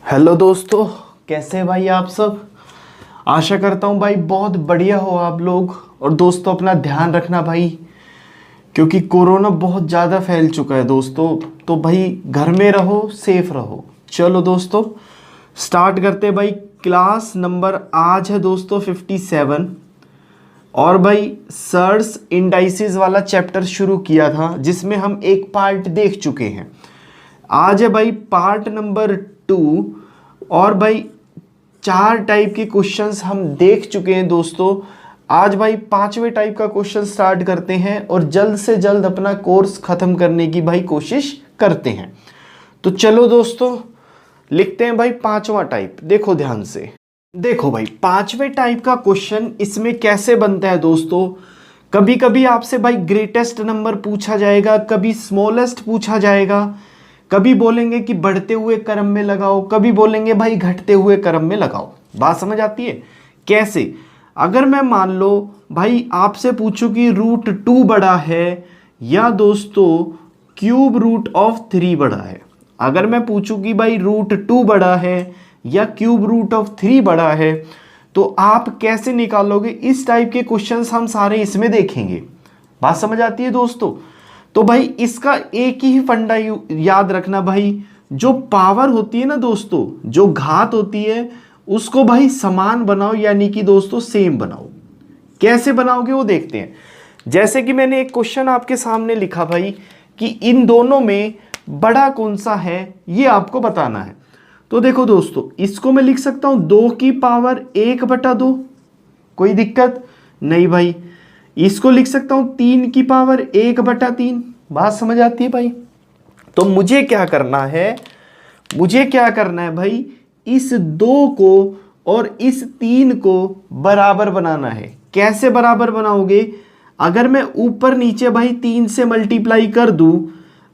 Hello दोस्तों, कैसे हैं भाई आप सब। आशा करता हूँ भाई बहुत बढ़िया हो आप लोग। और दोस्तों अपना ध्यान रखना भाई, क्योंकि कोरोना बहुत ज़्यादा फैल चुका है दोस्तों। तो भाई घर में रहो, सेफ रहो। चलो दोस्तों स्टार्ट करते हैं भाई। क्लास नंबर आज है दोस्तों 57। और भाई सर्स इंडाइसिस वाला चैप्टर शुरू किया था, जिसमें हम एक पार्ट देख चुके हैं। आज है भाई पार्ट नंबर 2। और भाई 4 टाइप के क्वेश्चंस हम देख चुके हैं दोस्तों। आज भाई 5वें टाइप का क्वेश्चन स्टार्ट करते हैं और जल्द से जल्द अपना कोर्स खत्म करने की भाई कोशिश करते हैं। तो चलो दोस्तों लिखते हैं भाई 5वां टाइप। देखो ध्यान से, देखो भाई 5वें टाइप का क्वेश्चन इसमें कैसे बनता है दोस्तों। कभी कभी आपसे भाई ग्रेटेस्ट नंबर पूछा जाएगा, कभी स्मॉलेस्ट पूछा जाएगा, कभी बोलेंगे कि बढ़ते हुए क्रम में लगाओ, कभी बोलेंगे भाई घटते हुए क्रम में लगाओ। बात समझ आती है कैसे। अगर मैं मान लो भाई आपसे पूछूं कि √2 बड़ा है या दोस्तों क्यूब रूट ऑफ 3 बड़ा है। अगर मैं पूछूं कि भाई √2 बड़ा है या क्यूब रूट ऑफ 3 बड़ा है, तो आप कैसे निकालोगे। इस टाइप के क्वेश्चंस हम सारे इसमें देखेंगे। बात समझ आती है दोस्तों। तो भाई इसका एक ही फंडा याद रखना भाई, जो पावर होती है ना दोस्तों, जो घात होती है उसको भाई समान बनाओ, यानी कि दोस्तों सेम बनाओ। कैसे बनाओगे वो देखते हैं। जैसे कि मैंने एक क्वेश्चन आपके सामने लिखा भाई कि इन दोनों में बड़ा कौन सा है, ये आपको बताना है। तो देखो दोस्तों, इसको मैं लिख सकता हूं 2 की पावर 1/2, कोई दिक्कत नहीं भाई। इसको लिख सकता हूं 3 की पावर 1/3। बात समझ आती है भाई। तो मुझे क्या करना है, मुझे क्या करना है भाई, इस 2 को और इस 3 को बराबर बनाना है। कैसे बराबर बनाओगे। अगर मैं ऊपर नीचे भाई 3 से मल्टीप्लाई कर दूं,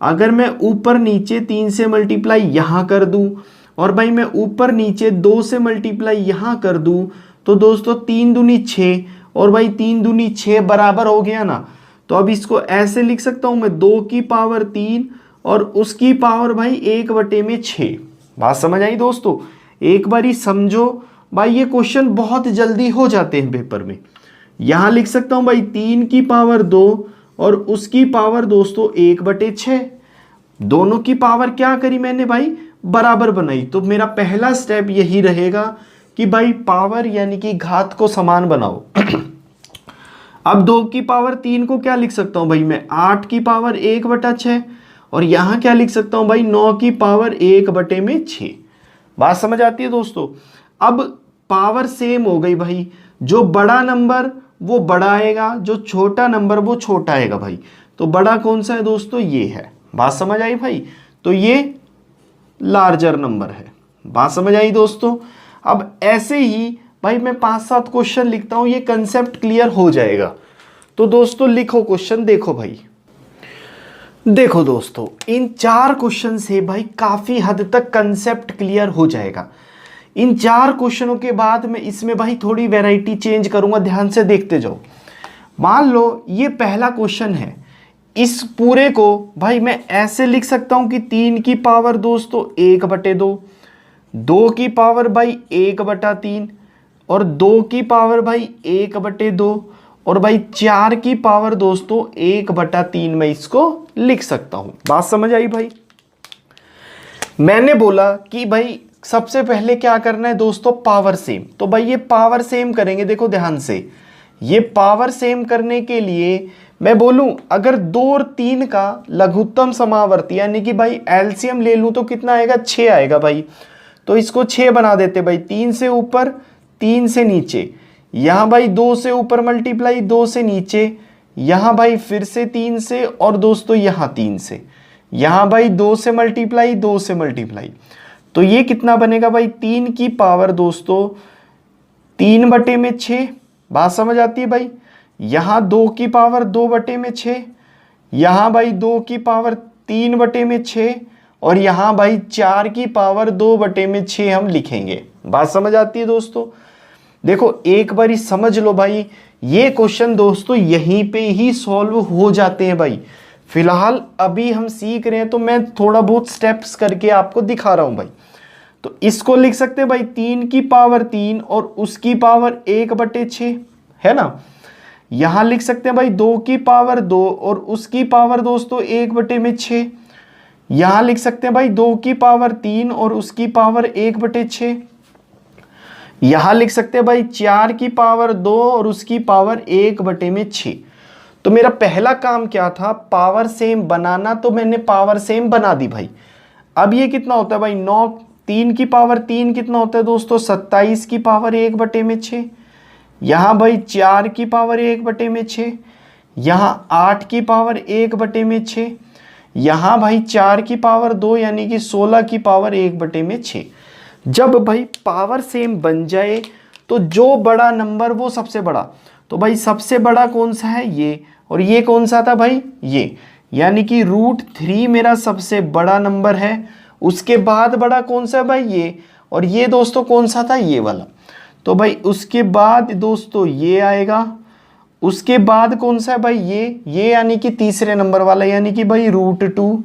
अगर मैं ऊपर नीचे 3 से मल्टीप्लाई यहां कर दूं, और भाई मैं ऊपर नीचे 2 से मल्टीप्लाई यहां कर दूं, तो दोस्तों 3 दूनी 6 और भाई 3 दूनी 6 बराबर हो गया ना। तो अब इसको ऐसे लिख सकता हूं मैं 2 की पावर 3 और उसकी पावर भाई 1/6। बात समझ आई दोस्तों। एक बार ही समझो भाई, ये क्वेश्चन बहुत जल्दी हो जाते हैं पेपर में। यहां लिख सकता हूं भाई 3 की पावर 2 और उसकी पावर दोस्तों 1/6। दोनों की पावर क्या करी मैंने भाई, बराबर बनाई। तो मेरा पहला स्टेप यही रहेगा कि भाई पावर यानी कि घात को समान बनाओ। अब 2 की पावर 3 को क्या लिख सकता हूं भाई मैं, 8 की पावर 1/6। और यहां क्या लिख सकता हूं भाई, 9 की पावर 1/6। बात समझ आती है दोस्तों। अब पावर सेम हो गई भाई, जो बड़ा नंबर वो बड़ा आएगा, जो छोटा नंबर वो छोटा आएगा भाई। तो बड़ा कौन सा है दोस्तों, ये है। बात समझ आई भाई। तो ये लार्जर नंबर है। बात समझ आई दोस्तों। अब ऐसे ही भाई मैं 5-7 क्वेश्चन लिखता हूं, ये कंसेप्ट क्लियर हो जाएगा। तो दोस्तों लिखो क्वेश्चन। देखो भाई, देखो दोस्तों इन 4 क्वेश्चन से भाई काफी हद तक कंसेप्ट क्लियर हो जाएगा। इन 4 क्वेश्चनों के बाद मैं इसमें भाई थोड़ी वैरायटी चेंज करूंगा, ध्यान से देखते जाओ। मान लो ये पहला क्वेश्चन है, इस पूरे को भाई मैं ऐसे लिख सकता हूं कि 3 की पावर दोस्तों 1/2, 2 की पावर भाई 1/3 और 2 की पावर भाई 1/2 और भाई 4 की पावर दोस्तों 1/3 में इसको लिख सकता हूं। बात समझ आई भाई। मैंने बोला कि भाई सबसे पहले क्या करना है दोस्तों, पावर सेम। तो भाई ये पावर सेम करेंगे। देखो ध्यान से, ये पावर सेम करने के लिए मैं बोलूं अगर 2 और 3 का लघुत्तम समावर्ती यानी कि भाई एलसीएम ले लूं तो कितना आएगा, 6 आएगा भाई। तो इसको 6 बना देते भाई, 3 से ऊपर 3 से नीचे, यहां भाई 2 से ऊपर मल्टीप्लाई 2 से नीचे, यहां भाई फिर से 3 से, और दोस्तों यहां 3 से, यहां भाई 2 से मल्टीप्लाई 2 से मल्टीप्लाई। तो ये कितना बनेगा भाई, 3 की पावर दोस्तों 3/6। बात समझ आती है भाई। यहां 2 की पावर 2/6, यहां भाई 2 की पावर 3/6 और यहां भाई 4 की पावर 2/6 हम लिखेंगे। बात समझ आती है दोस्तों। देखो एक बार ही समझ लो भाई, ये क्वेश्चन दोस्तों यहीं पे ही सॉल्व हो जाते हैं भाई। फिलहाल अभी हम सीख रहे हैं तो मैं थोड़ा बहुत स्टेप्स करके आपको दिखा रहा हूं भाई। तो इसको लिख सकते हैं भाई 3 की पावर 3 और उसकी पावर 1/6, है ना। यहां लिख सकते हैं भाई 2 की पावर 2 और उसकी पावर दोस्तों 1/6। यहां लिख सकते हैं भाई 2 की पावर 3 और उसकी पावर 1/6। यहां लिख सकते हैं भाई 4 की पावर 2 और उसकी पावर 1/6। तो मेरा पहला काम क्या था, पावर सेम बनाना, तो मैंने पावर सेम बना दी भाई। अब ये कितना होता है भाई 9, 3 की पावर 3 कितना होता है दोस्तों 27 की पावर 1/6। यहाँ भाई 4 की पावर 1/6, यहाँ 8 की पावर 1/6, यहाँ भाई 4 की पावर 2 यानी कि 16 की पावर 1/6। जब भाई पावर सेम बन जाए तो जो बड़ा नंबर वो सबसे बड़ा, तो भाई सबसे बड़ा कौन सा है ये, और ये कौन सा था भाई ये, यानी कि √3 मेरा सबसे बड़ा नंबर है। उसके बाद बड़ा कौन सा है भाई ये, और ये दोस्तों कौन सा था ये वाला। तो भाई उसके बाद दोस्तों ये आएगा, उसके बाद कौन सा है भाई ये यानी कि तीसरे नंबर वाला, यानी कि भाई √2।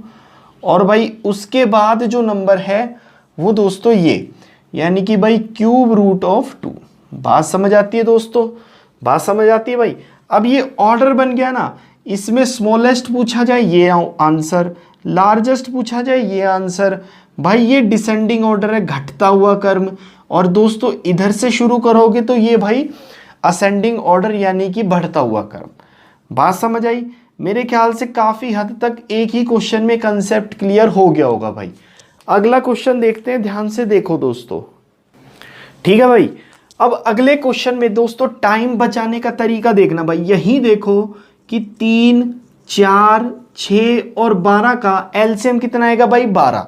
और भाई उसके बाद जो नंबर है वो दोस्तों ये, यानी कि भाई √2। बात समझ आती है दोस्तों, बात समझ आती है भाई। अब ये ऑर्डर बन गया ना, इसमें स्मॉलेस्ट पूछा जाए ये आंसर, लार्जेस्ट पूछा जाए ये आंसर। भाई ये डिसेंडिंग ऑर्डर है, घटता हुआ क्रम। और दोस्तों इधर से शुरू करोगे तो ये भाई असेंडिंग ऑर्डर यानी कि बढ़ता हुआ क्रम। बात समझ आई। मेरे ख्याल से काफ़ी हद तक एक ही क्वेश्चन में कंसेप्ट क्लियर हो गया होगा भाई। अगला क्वेश्चन देखते हैं, ध्यान से देखो दोस्तों, ठीक है भाई। अब अगले क्वेश्चन में दोस्तों टाइम बचाने का तरीका देखना भाई। यही देखो कि 3, 4, 6 और 12 का एलसीएम कितना आएगा भाई 12।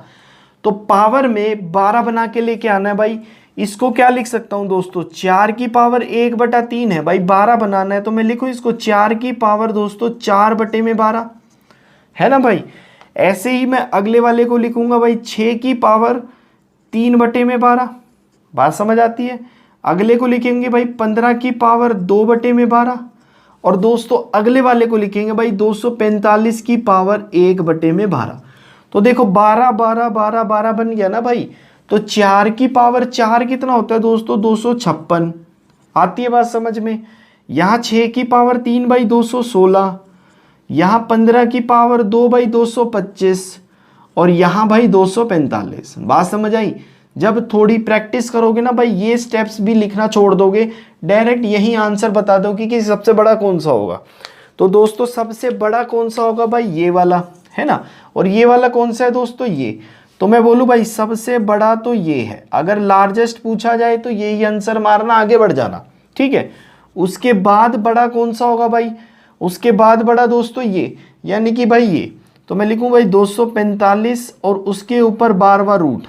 तो पावर में 12 बना के लेके आना है भाई। इसको क्या लिख सकता हूं दोस्तों, 4 की पावर 1/3 है भाई, 12 बनाना है तो मैं लिखूं इसको 4 की पावर दोस्तों 4/12, है ना भाई। ऐसे ही मैं अगले वाले को लिखूंगा भाई 6 की पावर 3/12। बात समझ आती है। अगले को लिखेंगे भाई 15 की पावर 2/12। और दोस्तों अगले वाले को लिखेंगे भाई 245 की पावर 1/12। तो देखो 12 12 12 12 बन गया ना भाई। तो 4 की पावर 4 कितना होता है दोस्तों 256। आती है बात समझ में। यहाँ 6 की पावर 3 भाई 216, यहाँ 15 की पावर 2 भाई 225 और यहाँ भाई 245। बात समझ आई। जब थोड़ी प्रैक्टिस करोगे ना भाई, ये स्टेप्स भी लिखना छोड़ दोगे, डायरेक्ट यही आंसर बता दोगे कि सबसे बड़ा कौन सा होगा। तो दोस्तों सबसे बड़ा कौन सा होगा भाई ये वाला, है ना। और ये वाला कौन सा है दोस्तों ये। तो मैं बोलूँ भाई सबसे बड़ा तो ये है। अगर लार्जेस्ट पूछा जाए तो यही आंसर मारना, आगे बढ़ जाना, ठीक है। उसके बाद बड़ा कौन सा होगा भाई, उसके बाद बड़ा दोस्तों ये, यानी कि भाई ये। तो मैं लिखूँ भाई 245 और उसके ऊपर 12वां रूट।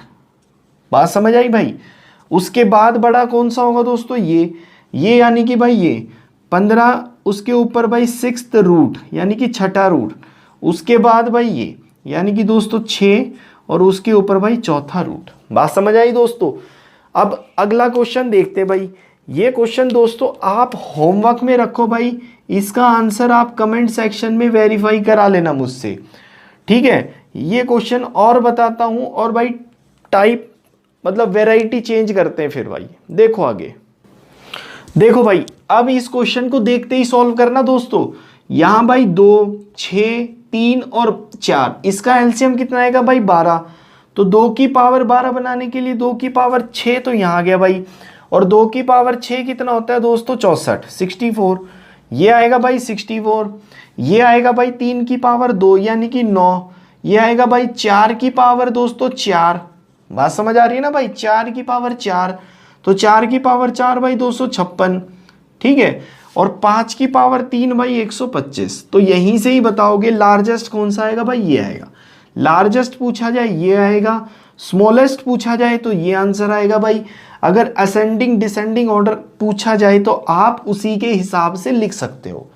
बात समझ आई भाई। उसके बाद बड़ा कौन सा होगा दोस्तों ये यानी कि भाई ये 15, उसके ऊपर भाई 6th रूट यानी कि छठा रूट। उसके बाद भाई ये यानी कि दोस्तों 6 और उसके ऊपर भाई चौथा रूट। बात समझ आई दोस्तों। अब अगला क्वेश्चन देखते हैं भाई। ये क्वेश्चन दोस्तों आप होमवर्क में रखो भाई, इसका आंसर आप कमेंट सेक्शन में वेरीफाई करा लेना मुझसे, ठीक है। ये क्वेश्चन और बताता हूँ और भाई टाइप मतलब वैरायटी चेंज करते हैं फिर भाई। देखो आगे, देखो भाई अब इस क्वेश्चन को देखते ही सॉल्व करना दोस्तों। यहाँ भाई 2, 6, 3 और 4, इसका एलसीएम कितना आएगा भाई 12। तो 2 की पावर 12 बनाने के लिए 2 की पावर 6 तो यहाँ आ गया भाई। और 2 की पावर 6 कितना होता है दोस्तों 64, 64। ये आएगा भाई 64। ये आएगा भाई 3 की पावर 2 यानी कि 9। ये आएगा भाई 4 की पावर दोस्तों 4। बात समझ आ रही है ना भाई। 4 की पावर 4, तो 4 की पावर 4 भाई 256, ठीक है। और 5 की पावर 3 भाई 125। तो यहीं से ही बताओगे लार्जेस्ट कौन सा आएगा भाई ये आएगा। लार्जेस्ट पूछा जाए ये आएगा, स्मॉलेस्ट पूछा जाए तो ये आंसर आएगा भाई। अगर असेंडिंग डिसेंडिंग ऑर्डर पूछा जाए तो आप उसी के हिसाब से लिख सकते हो।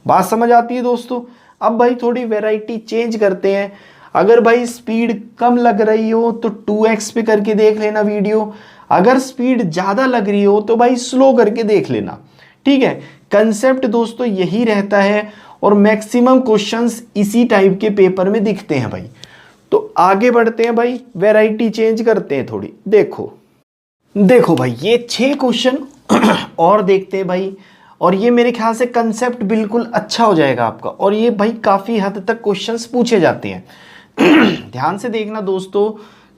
बात समझ आती है दोस्तों। अब भाई थोड़ी वैरायटी चेंज करते हैं। अगर भाई स्पीड कम लग रही हो तो 2x पे करके देख लेना वीडियो। अगर स्पीड ज़्यादा लग रही हो तो भाई स्लो करके देख लेना, ठीक है। कंसेप्ट दोस्तों यही रहता है और मैक्सिमम क्वेश्चंस इसी टाइप के पेपर में दिखते हैं भाई। तो आगे बढ़ते हैं भाई, वैरायटी चेंज करते हैं थोड़ी। देखो भाई ये 6 क्वेश्चन और देखते हैं भाई, और ये मेरे ख्याल से कंसेप्ट बिल्कुल अच्छा हो जाएगा आपका, और ये भाई काफ़ी हद तक क्वेश्चंस पूछे जाते हैं। ध्यान से देखना दोस्तों,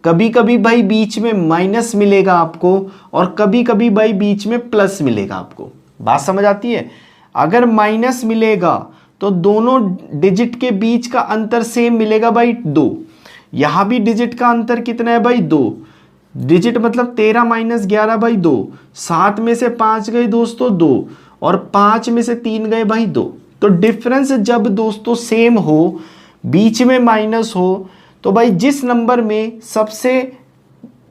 कभी कभी भाई बीच में माइनस मिलेगा आपको, और कभी कभी भाई बीच में प्लस मिलेगा आपको। बात समझ आती है? अगर माइनस मिलेगा तो दोनों डिजिट के बीच का अंतर सेम मिलेगा भाई 2। यहाँ भी डिजिट का अंतर कितना है भाई 2 डिजिट, मतलब 13 माइनस 11 भाई 2। 7 में से 5 गए दोस्तों 2, और 5 में से 3 गए भाई 2। तो डिफरेंस जब दोस्तों सेम हो, बीच में माइनस हो, तो भाई जिस नंबर में सबसे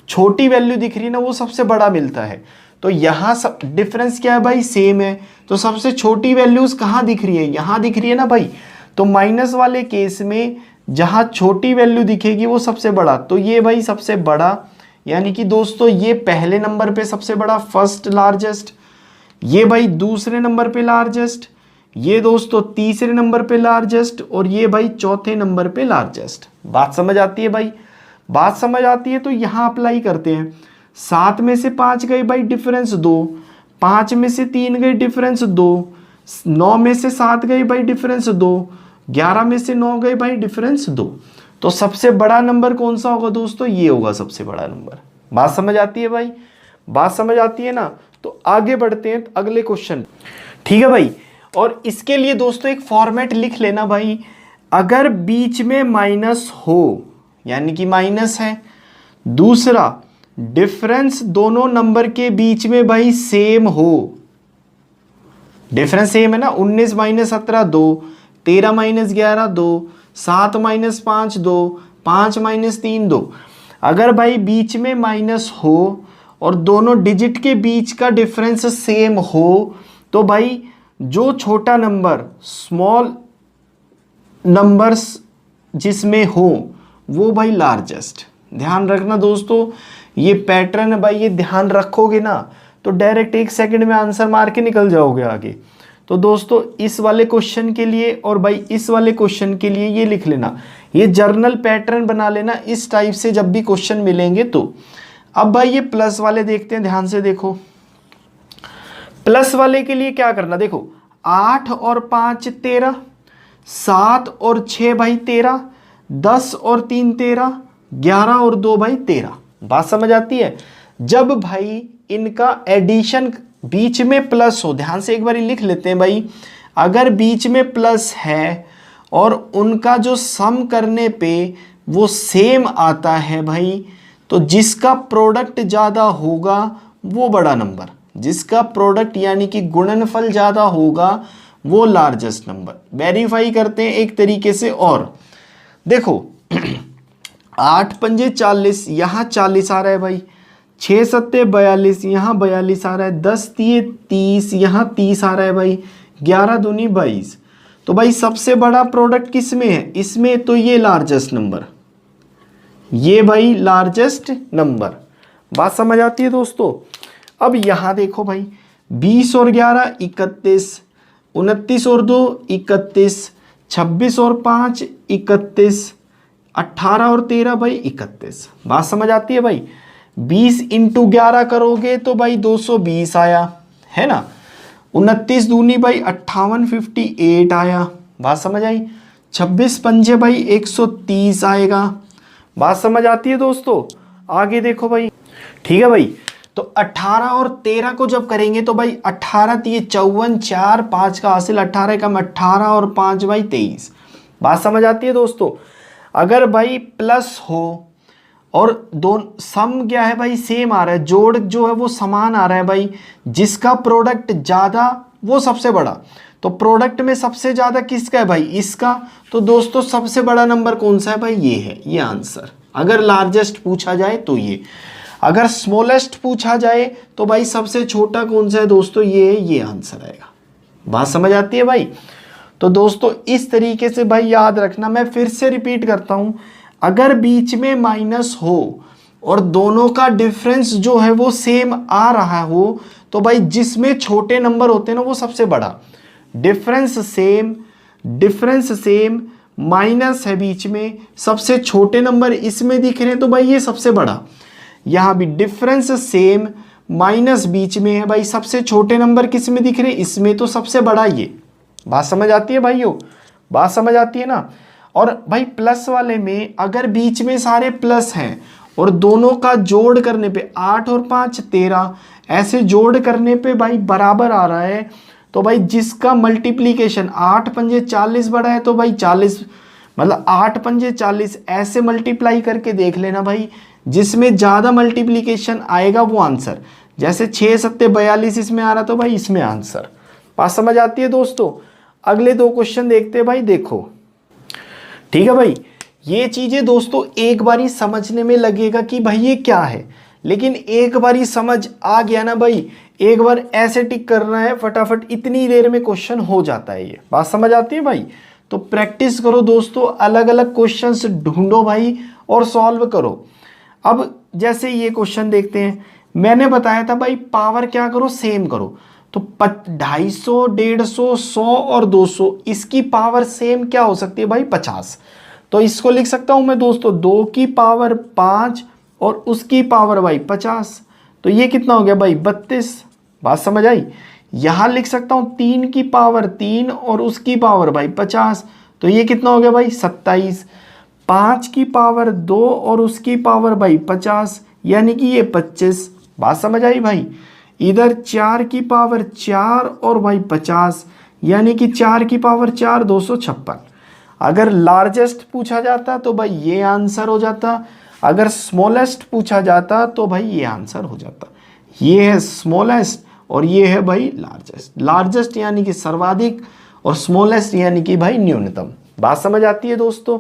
छोटी वैल्यू दिख रही है ना वो सबसे बड़ा मिलता है। तो यहाँ सब डिफरेंस क्या है भाई, सेम है, तो सबसे छोटी वैल्यूज कहाँ दिख रही है, यहाँ दिख रही है ना भाई। तो माइनस वाले केस में जहाँ छोटी वैल्यू दिखेगी वो सबसे बड़ा, तो ये भाई सबसे बड़ा, यानी कि दोस्तों ये पहले नंबर पे सबसे बड़ा, फर्स्ट लार्जेस्ट, ये भाई दूसरे नंबर पे लार्जेस्ट, ये दोस्तों तीसरे नंबर पे लार्जेस्ट, और ये भाई चौथे नंबर पे लार्जेस्ट। बात समझ आती है भाई? बात समझ आती है तो यहाँ अप्लाई करते हैं। 7 में से 5 गए भाई डिफरेंस 2, 5 में से 3 गए डिफरेंस 2, 9 में से 7 गए भाई डिफरेंस 2, 11 में से 9 गए भाई डिफरेंस 2। तो सबसे बड़ा नंबर कौन सा होगा दोस्तों, ये होगा सबसे बड़ा नंबर। बात समझ आती है भाई? बात समझ आती है ना? तो आगे बढ़ते हैं अगले क्वेश्चन, ठीक है भाई। और इसके लिए दोस्तों एक फॉर्मेट लिख लेना भाई, अगर बीच में माइनस हो, यानी कि माइनस है, दूसरा डिफरेंस दोनों नंबर के बीच में भाई सेम हो, डिफरेंस सेम है ना, 19 माइनस 17 2, 13 माइनस 11 2, 7 माइनस 5 2, 5 माइनस 3 2। अगर भाई बीच में माइनस हो और दोनों डिजिट के बीच का डिफरेंस सेम हो, तो भाई जो छोटा नंबर, स्मॉल नंबर्स जिसमें हो वो भाई लार्जेस्ट। ध्यान रखना दोस्तों, ये पैटर्न है भाई, ये ध्यान रखोगे ना तो डायरेक्ट 1 सेकंड में आंसर मार के निकल जाओगे आगे। तो दोस्तों इस वाले क्वेश्चन के लिए और भाई इस वाले क्वेश्चन के लिए ये लिख लेना, ये जर्नल पैटर्न बना लेना इस टाइप से जब भी क्वेश्चन मिलेंगे तो। अब भाई ये प्लस वाले देखते हैं, ध्यान से देखो। प्लस वाले के लिए क्या करना, देखो 8 और 5 13, 7 और 6 भाई 13, 10 और 3 13, 11 और 2 भाई 13। बात समझ आती है? जब भाई इनका एडिशन बीच में प्लस हो, ध्यान से एक बार लिख लेते हैं भाई, अगर बीच में प्लस है और उनका जो सम करने पे वो सेम आता है भाई, तो जिसका प्रोडक्ट ज़्यादा होगा वो बड़ा नंबर, जिसका प्रोडक्ट यानी कि गुणनफल ज़्यादा होगा वो लार्जेस्ट नंबर। वेरीफाई करते हैं एक तरीके से, और देखो 8 पंजे 40, यहाँ 40 आ रहा है भाई, 6 सत्ते 42, यहाँ 42 आ रहा है, 10 तिये 30, यहाँ 30 आ रहा है भाई, 11 दूनी 22। तो भाई सबसे बड़ा प्रोडक्ट किस में है, इसमें, तो ये लार्जेस्ट नंबर, ये भाई लार्जेस्ट नंबर। बात समझ आती है दोस्तों? अब यहाँ देखो भाई, 20 और 11 31, 29 और 2 31, 26 और 5 31, 18 और 13 भाई 31। बात समझ आती है भाई? 20 इंटू 11 करोगे तो भाई 220 आया, है ना। 29 दूनी भाई 58 58 आया। बात समझ आई? 26 पंजे भाई 130 आएगा। बात समझ आती है दोस्तों? आगे देखो भाई, ठीक है भाई। तो 18 और 13 को जब करेंगे तो भाई 18 तिये 54, 4 5 का हासिल 18 कम 18 और 5 भाई 23। बात समझ आती है दोस्तों? अगर भाई प्लस हो और दोनों सम क्या है भाई सेम आ रहा है, जोड़ जो है वो समान आ रहा है भाई, जिसका प्रोडक्ट ज़्यादा वो सबसे बड़ा। तो प्रोडक्ट में सबसे ज़्यादा किसका है भाई, इसका। तो दोस्तों सबसे बड़ा नंबर कौन सा है भाई, ये है, ये आंसर। अगर लार्जेस्ट पूछा जाए तो ये, अगर स्मॉलेस्ट पूछा जाए तो भाई सबसे छोटा कौन सा है दोस्तों, ये है, ये आंसर आएगा। बात समझ आती है भाई? तो दोस्तों इस तरीके से भाई याद रखना, मैं फिर से रिपीट करता हूं, अगर बीच में माइनस हो और दोनों का डिफरेंस जो है वो सेम आ रहा हो, तो भाई जिसमें छोटे नंबर होते हैं ना वो सबसे बड़ा। डिफरेंस सेम माइनस है बीच में, सबसे छोटे नंबर इसमें दिख रहे हैं तो भाई ये सबसे बड़ा, यहाँ भी डिफरेंस सेम, माइनस बीच में है भाई, सबसे छोटे नंबर किस में दिख रहे हैं, इसमें, तो सबसे बड़ा ये। बात समझ आती है भाइयों, बात समझ आती है ना। और भाई प्लस वाले में अगर बीच में सारे प्लस हैं और दोनों का जोड़ करने पे 8 और 5 13, ऐसे जोड़ करने पे भाई बराबर आ रहा है, तो भाई जिसका मल्टीप्लीकेशन 8 पंजे 40 बड़ा है तो भाई 40, मतलब 8 पंजे 40, ऐसे मल्टीप्लाई करके देख लेना भाई, जिसमें ज़्यादा मल्टीप्लीकेशन आएगा वो आंसर। जैसे 6 सत्ते 42 इसमें आ रहा तो भाई इसमें आंसर। बात समझ आती है दोस्तों। अगले 2 क्वेश्चन देखते हैं भाई, देखो ठीक है भाई। ये चीज़ें दोस्तों एक बारी समझने में लगेगा कि भाई ये क्या है, लेकिन एक बारी समझ आ गया ना भाई, एक बार ऐसे टिक करना है फटाफट, इतनी देर में क्वेश्चन हो जाता है। ये बात समझ आती है भाई। तो प्रैक्टिस करो दोस्तों, अलग अलग क्वेश्चंस ढूंढो भाई और सॉल्व करो। अब जैसे ये क्वेश्चन देखते हैं, मैंने बताया था भाई पावर क्या करो, सेम करो। तो 250, 150, 100 और 200, इसकी पावर सेम क्या हो सकती है भाई, 50। तो इसको लिख सकता हूं मैं दोस्तों 2 की पावर 5 और उसकी पावर भाई 50, तो ये कितना हो गया भाई 32। बात समझ आई। यहां लिख सकता हूं 3 की पावर 3 और उसकी पावर भाई 50, तो ये कितना हो गया भाई 27। 5 की पावर 2 और उसकी पावर भाई 50, यानी कि ये 25। बात समझ आई भाई। इधर 4 की पावर 4 और भाई 50, यानी कि 4 की पावर 4 256। अगर लार्जेस्ट पूछा जाता तो भाई ये आंसर हो जाता, अगर स्मॉलेस्ट पूछा जाता तो भाई ये आंसर हो जाता। ये है स्मॉलेस्ट और ये है भाई लार्जेस्ट। लार्जेस्ट यानी कि सर्वाधिक और स्मॉलेस्ट यानी कि भाई न्यूनतम। बात समझ आती है दोस्तों।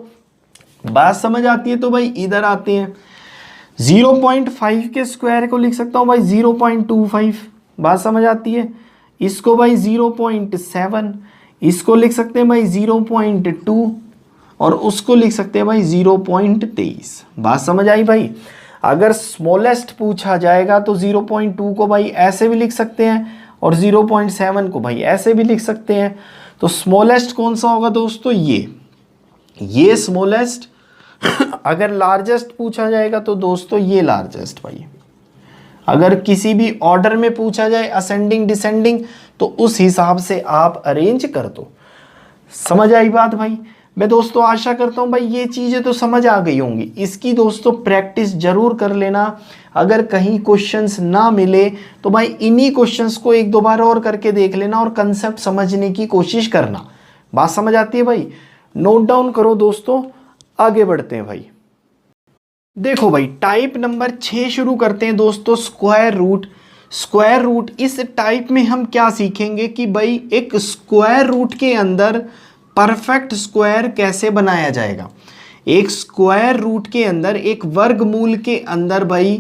बात समझ आती है तो भाई इधर आते हैं। 0.5 के स्क्वायर को लिख सकता हूँ भाई 0.25। बात समझ आती है। इसको भाई 0.7, इसको लिख सकते हैं भाई 0.2 और उसको लिख सकते हैं भाई 0.23। बात समझ आई भाई। अगर स्मॉलेस्ट पूछा जाएगा तो 0.2 को भाई ऐसे भी लिख सकते हैं और 0.7 को भाई ऐसे भी लिख सकते हैं। तो स्मॉलेस्ट कौन सा होगा दोस्तों, ये स्मॉलेस्ट। अगर लार्जेस्ट पूछा जाएगा तो दोस्तों ये लार्जेस्ट भाई। अगर किसी भी ऑर्डर में पूछा जाए असेंडिंग डिसेंडिंग तो उस हिसाब से आप अरेंज कर दो। समझ आई बात भाई। मैं दोस्तों आशा करता हूं भाई ये चीजें तो समझ आ गई होंगी। इसकी दोस्तों प्रैक्टिस जरूर कर लेना। अगर कहीं क्वेश्चंस ना मिले तो भाई इन्हीं क्वेश्चंस को 1-2 बार और करके देख लेना और कंसेप्ट समझने की कोशिश करना। बात समझ आती है भाई। नोट डाउन करो दोस्तों, आगे बढ़ते हैं भाई। देखो भाई टाइप नंबर 6 शुरू करते हैं दोस्तों, स्क्वायर रूट। स्क्वायर रूट, इस टाइप में हम क्या सीखेंगे कि भाई एक स्क्वायर रूट के अंदर परफेक्ट स्क्वायर कैसे बनाया जाएगा। एक स्क्वायर रूट के अंदर, एक वर्गमूल के अंदर भाई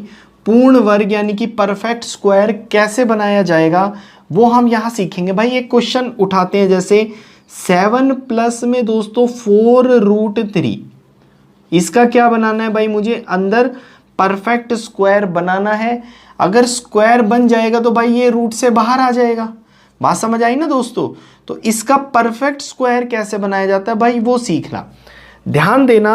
पूर्ण वर्ग यानी कि परफेक्ट स्क्वायर कैसे बनाया जाएगा वो हम यहाँ सीखेंगे भाई। एक क्वेश्चन उठाते हैं, जैसे 7 प्लस में दोस्तों 4√3, इसका क्या बनाना है भाई, मुझे अंदर परफेक्ट स्क्वायर बनाना है। अगर स्क्वायर बन जाएगा तो भाई ये रूट से बाहर आ जाएगा। बात समझ आई ना दोस्तों। तो इसका परफेक्ट स्क्वायर कैसे बनाया जाता है भाई वो सीखना। ध्यान देना,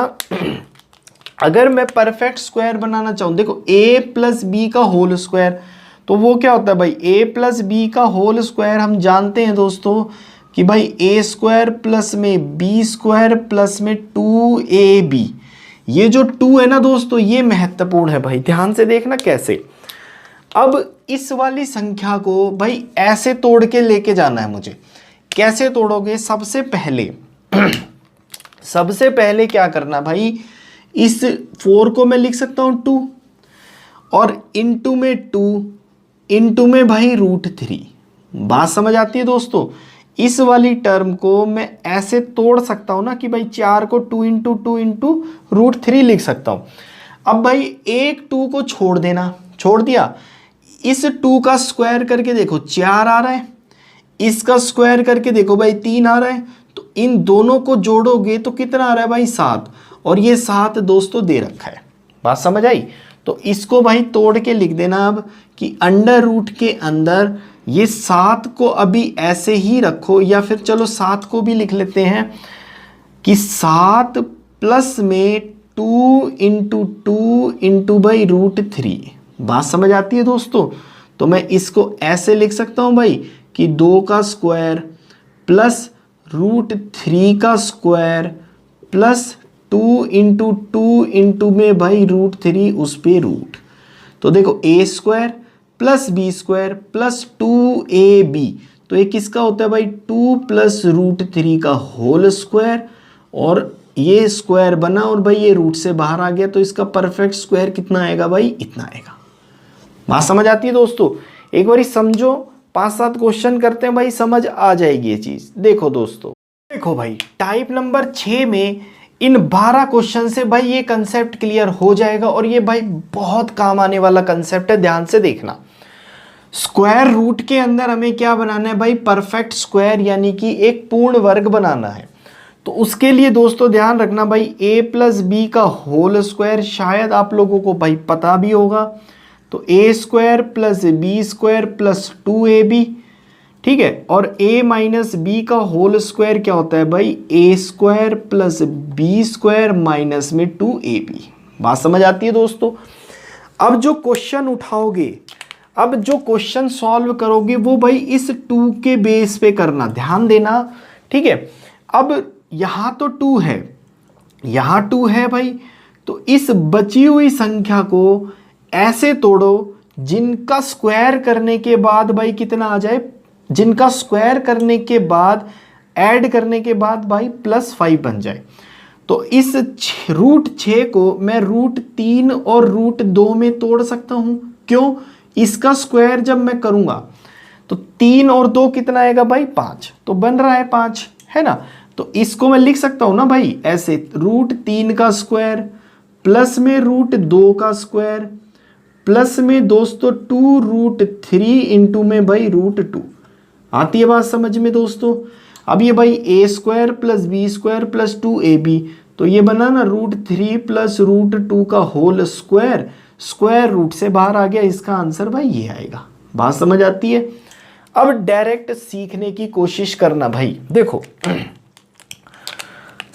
अगर मैं परफेक्ट स्क्वायर बनाना चाहूँ, देखो a प्लस बी का होल स्क्वायर, तो वो क्या होता है भाई a प्लस बी का होल स्क्वायर हम जानते हैं दोस्तों कि भाई a स्क्वायर प्लस में b स्क्वायर प्लस में 2ab। ये जो 2 है ना दोस्तों ये महत्वपूर्ण है भाई, ध्यान से देखना कैसे। अब इस वाली संख्या को भाई ऐसे तोड़ के लेके जाना है मुझे। कैसे तोड़ोगे, सबसे पहले क्या करना भाई, इस 4 को मैं लिख सकता हूं 2 और इनटू में 2 इनटू में भाई √3। बात समझ आती है दोस्तों। इस वाली टर्म को मैं ऐसे तोड़ सकता हूं ना कि भाई 4 को 2 इंटू 2 इंटू √3 लिख सकता हूं। अब भाई एक 2 को छोड़ देना, छोड़ दिया। इस 2 का स्क्वायर करके देखो 4 आ रहा है, इसका स्क्वायर करके देखो भाई 3 आ रहा है, तो इन दोनों को जोड़ोगे तो कितना आ रहा है भाई 7, और ये 7 दोस्तों दे रखा है। बात समझ आई। तो इसको भाई तोड़ के लिख देना अब कि अंडर रूट के अंदर ये 7 को अभी ऐसे ही रखो, या फिर चलो 7 को भी लिख लेते हैं कि 7 प्लस में 2 इंटू 2 इंटू बाई रूट 3। बात समझ आती है दोस्तों? तो मैं इसको ऐसे लिख सकता हूं भाई कि 2 का स्क्वायर प्लस रूट 3 का स्क्वायर प्लस 2 इंटू 2 इंटू में भाई रूट 3 उस पे रूट। तो देखो A square plus B square plus 2ab, तो ये किसका होता है भाई 2 प्लस रूट 3 का होल स्क्वायर, और ये स्क्वायर बना और भाई ये रूट से बाहर आ गया, तो इसका परफेक्ट स्क्वायर कितना आएगा भाई, इतना आएगा। बात समझ आती है दोस्तों? एक बार समझो, 5-7 क्वेश्चन करते हैं भाई, समझ आ जाएगी ये चीज। देखो दोस्तों, देखो भाई टाइप नंबर 6 में इन 12 क्वेश्चन से भाई ये कंसेप्ट क्लियर हो जाएगा, और ये भाई बहुत काम आने वाला कंसेप्ट है, ध्यान से देखना। स्क्वायर रूट के अंदर हमें क्या बनाना है भाई, परफेक्ट स्क्वायर, यानी कि एक पूर्ण वर्ग बनाना है। तो उसके लिए दोस्तों ध्यान रखना भाई, a प्लस बी का होल स्क्वायर शायद आप लोगों को भाई पता भी होगा, तो a square plus B square plus 2ab, ठीक है। और a माइनस बी का होल स्क्वायर क्या होता है भाई, a square plus B square minus में 2ab। बात समझ आती है दोस्तों? अब जो क्वेश्चन उठाओगे, अब जो क्वेश्चन सॉल्व करोगे वो भाई इस 2 के बेस पे करना, ध्यान देना, ठीक है। अब यहां तो 2 है, यहां 2 है भाई, तो इस बची हुई संख्या को ऐसे तोड़ो जिनका स्क्वायर करने के बाद भाई कितना आ जाए, जिनका स्क्वायर करने के बाद ऐड करने के बाद भाई +5 बन जाए। तो इस रूट 6 को मैं रूट 3 और रूट 2 में तोड़ सकता हूं। क्यों? इसका स्क्वायर जब मैं करूंगा तो 3 और 2 कितना आएगा भाई 5, तो बन रहा है 5, है ना। तो इसको मैं लिख सकता हूं ना भाई ऐसे, रूट 3 का स्क्वायर प्लस में रूट 2 का स्क्वायर प्लस में दोस्तों 2 रूट 3 इंटू में भाई रूट 2। आती है बात समझ में दोस्तों? अब ये भाई a square plus B square plus 2ab, तो ये बना ना रूट 3 प्लस रूट 2 का होल स्क्वायर, स्क्वायर रूट से बाहर आ गया, इसका आंसर भाई ये आएगा। बात समझ आती है? अब डायरेक्ट सीखने की कोशिश करना भाई। देखो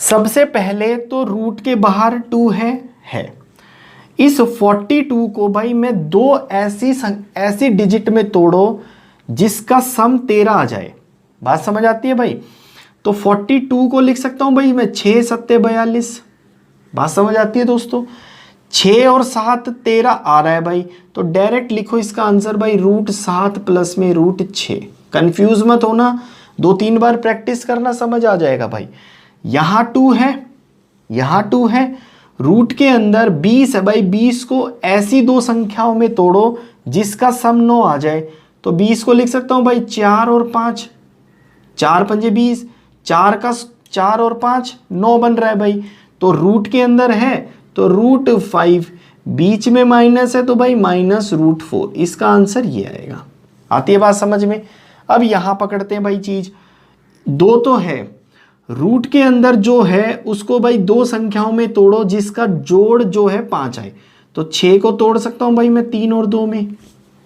सबसे पहले तो रूट के बाहर 2 है। इस 42 को भाई मैं 2 ऐसी डिजिट में तोड़ो जिसका सम 13 आ जाए। बात समझ आती है भाई? तो 42 को लिख सकता हूं भाई मैं 6 7 42। बात समझ आती है दोस्तों? 6 और 7 13 आ रहा है भाई, तो डायरेक्ट लिखो इसका आंसर भाई रूट 7 प्लस में रूट 6। कंफ्यूज मत होना, 2-3 बार प्रैक्टिस करना, समझ आ जाएगा भाई। यहां 2 है, यहां 2 है, रूट के अंदर 20 है भाई, 20 को ऐसी 2 संख्याओं में तोड़ो जिसका सम 9 आ जाए। तो 20 को लिख सकता हूं भाई 4 और 5, 4 पंजे 20, 4 का 4 और 5 9 बन रहा है भाई। तो रूट के अंदर है तो रूट 5, बीच में माइनस है तो भाई माइनस रूट 4, इसका आंसर ये आएगा। आती है बात समझ में? अब यहां पकड़ते हैं भाई चीज, 2 तो है, रूट के अंदर जो है उसको भाई 2 संख्याओं में तोड़ो जिसका जोड़ जो है 5 आए। तो 6 को तोड़ सकता हूं भाई मैं 3 और 2 में।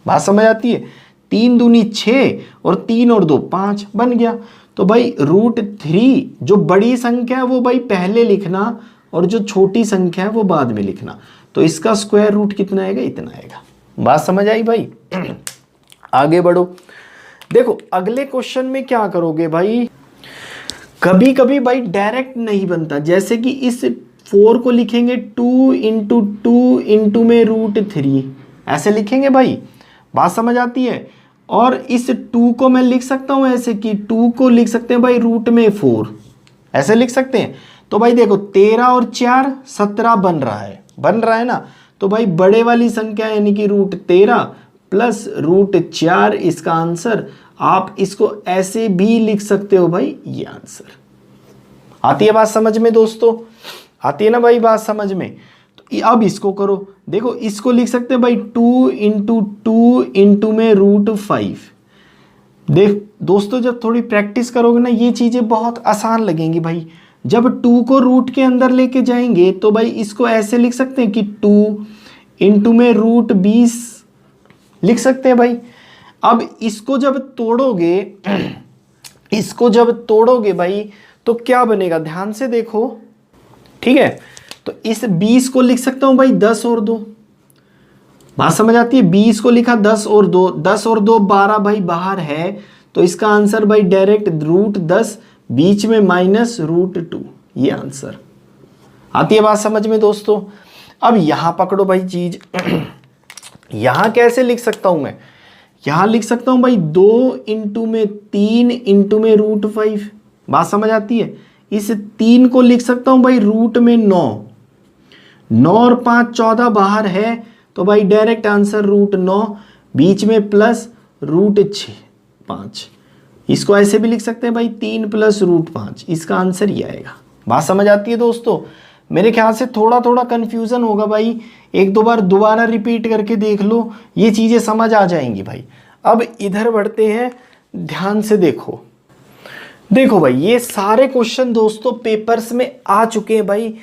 बात समझ आती है? 3 दूनी 6 और 3 और 2 5 बन गया। तो भाई रूट 3 जो बड़ी संख्या है वो भाई पहले लिखना, और जो छोटी संख्या है वो बाद में लिखना। तो इसका स्क्वायर रूट कितना आएगा, इतना आएगा। बात समझ आई भाई? आगे बढ़ो। देखो अगले क्वेश्चन में क्या करोगे भाई, कभी कभी भाई डायरेक्ट नहीं बनता, जैसे कि इस 4 को लिखेंगे 2 इंटू 2 इंटू में रूट 3, ऐसे लिखेंगे भाई। बात समझ आती है? और इस 2 को मैं लिख सकता हूं ऐसे कि 2 को लिख सकते हैं भाई रूट में 4, ऐसे लिख सकते हैं। तो भाई देखो 13 और 4 17 बन रहा है ना। तो भाई बड़े वाली संख्या यानी कि रूट 13 प्लस रूट 4 इसका आंसर। आप इसको ऐसे भी लिख सकते हो भाई, ये आंसर। आती है बात समझ में दोस्तों? आती है ना भाई बात समझ में? तो अब इसको करो, देखो इसको लिख सकते हैं भाई 2 इंटू 2 इंटू में रूट 5। देख दोस्तों जब थोड़ी प्रैक्टिस करोगे ना ये चीजें बहुत आसान लगेंगी भाई। जब 2 को रूट के अंदर लेके जाएंगे तो भाई इसको ऐसे लिख सकते हैं कि 2 इंटू में रूट 20 लिख सकते हैं भाई। अब इसको जब तोड़ोगे, इसको जब तोड़ोगे भाई तो क्या बनेगा, ध्यान से देखो, ठीक है। तो इस 20 को लिख सकता हूं भाई 10 और 2, बात समझ आती है। 20 को लिखा 10 और 2, 10 और 2 12 भाई बाहर है, तो इसका आंसर भाई डायरेक्ट √10, बीच में -√2, ये आंसर। आती है बात समझ में दोस्तों। अब यहां पकड़ो भाई चीज यहां कैसे लिख सकता हूं मैं, यहां लिख सकता हूं भाई 2 इंटू में 3 इंटू में √5, बात समझ आती है। इस 3 को लिख सकता हूं भाई रूट में 9, 9 और 5 14 बाहर है, तो भाई डायरेक्ट आंसर √9, बीच में प्लस √5। इसको ऐसे भी लिख सकते हैं भाई 3 + √5, इसका आंसर ये आएगा। बात समझ आती है दोस्तों। मेरे ख्याल से थोड़ा थोड़ा कंफ्यूजन होगा भाई, एक दो बार दोबारा रिपीट करके देख लो, ये चीजें समझ आ जाएंगी भाई। अब इधर बढ़ते हैं, ध्यान से देखो। देखो भाई ये सारे क्वेश्चन दोस्तों पेपर्स में आ चुके हैं भाई,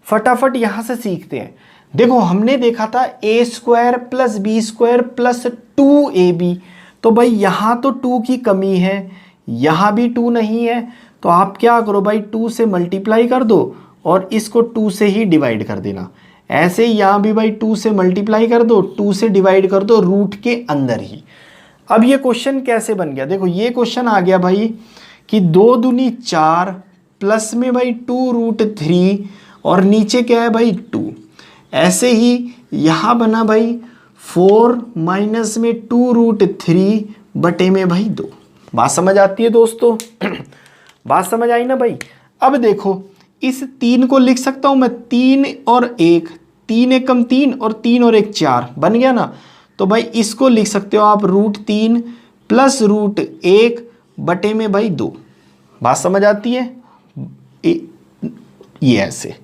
फटाफट यहां से सीखते हैं। देखो हमने देखा था a² + b² + 2ab, तो भाई यहां तो 2 की कमी है, यहां भी 2 नहीं है, तो आप क्या करो भाई 2 से मल्टीप्लाई कर दो और इसको 2 से ही डिवाइड कर देना। ऐसे ही यहां भी भाई 2 से मल्टीप्लाई कर दो, 2 से डिवाइड कर दो रूट के अंदर ही। अब ये क्वेश्चन कैसे बन गया, देखो ये क्वेश्चन आ गया भाई कि 2 दूनी 4 प्लस में भाई 2√3 और नीचे क्या है भाई 2। ऐसे ही यहां बना भाई 4 माइनस में 2√3 बटे में भाई 2। बात समझ आती है दोस्तों बात समझ आई ना भाई। अब देखो इस 3 को लिख सकता हूं मैं 3 और 1, 3 × 1 = 3 और 3 और 1 4, बन गया ना। तो भाई इसको लिख सकते हो आप √3 + √1 बटे में भाई 2। बात समझ आती है, ये ऐसे,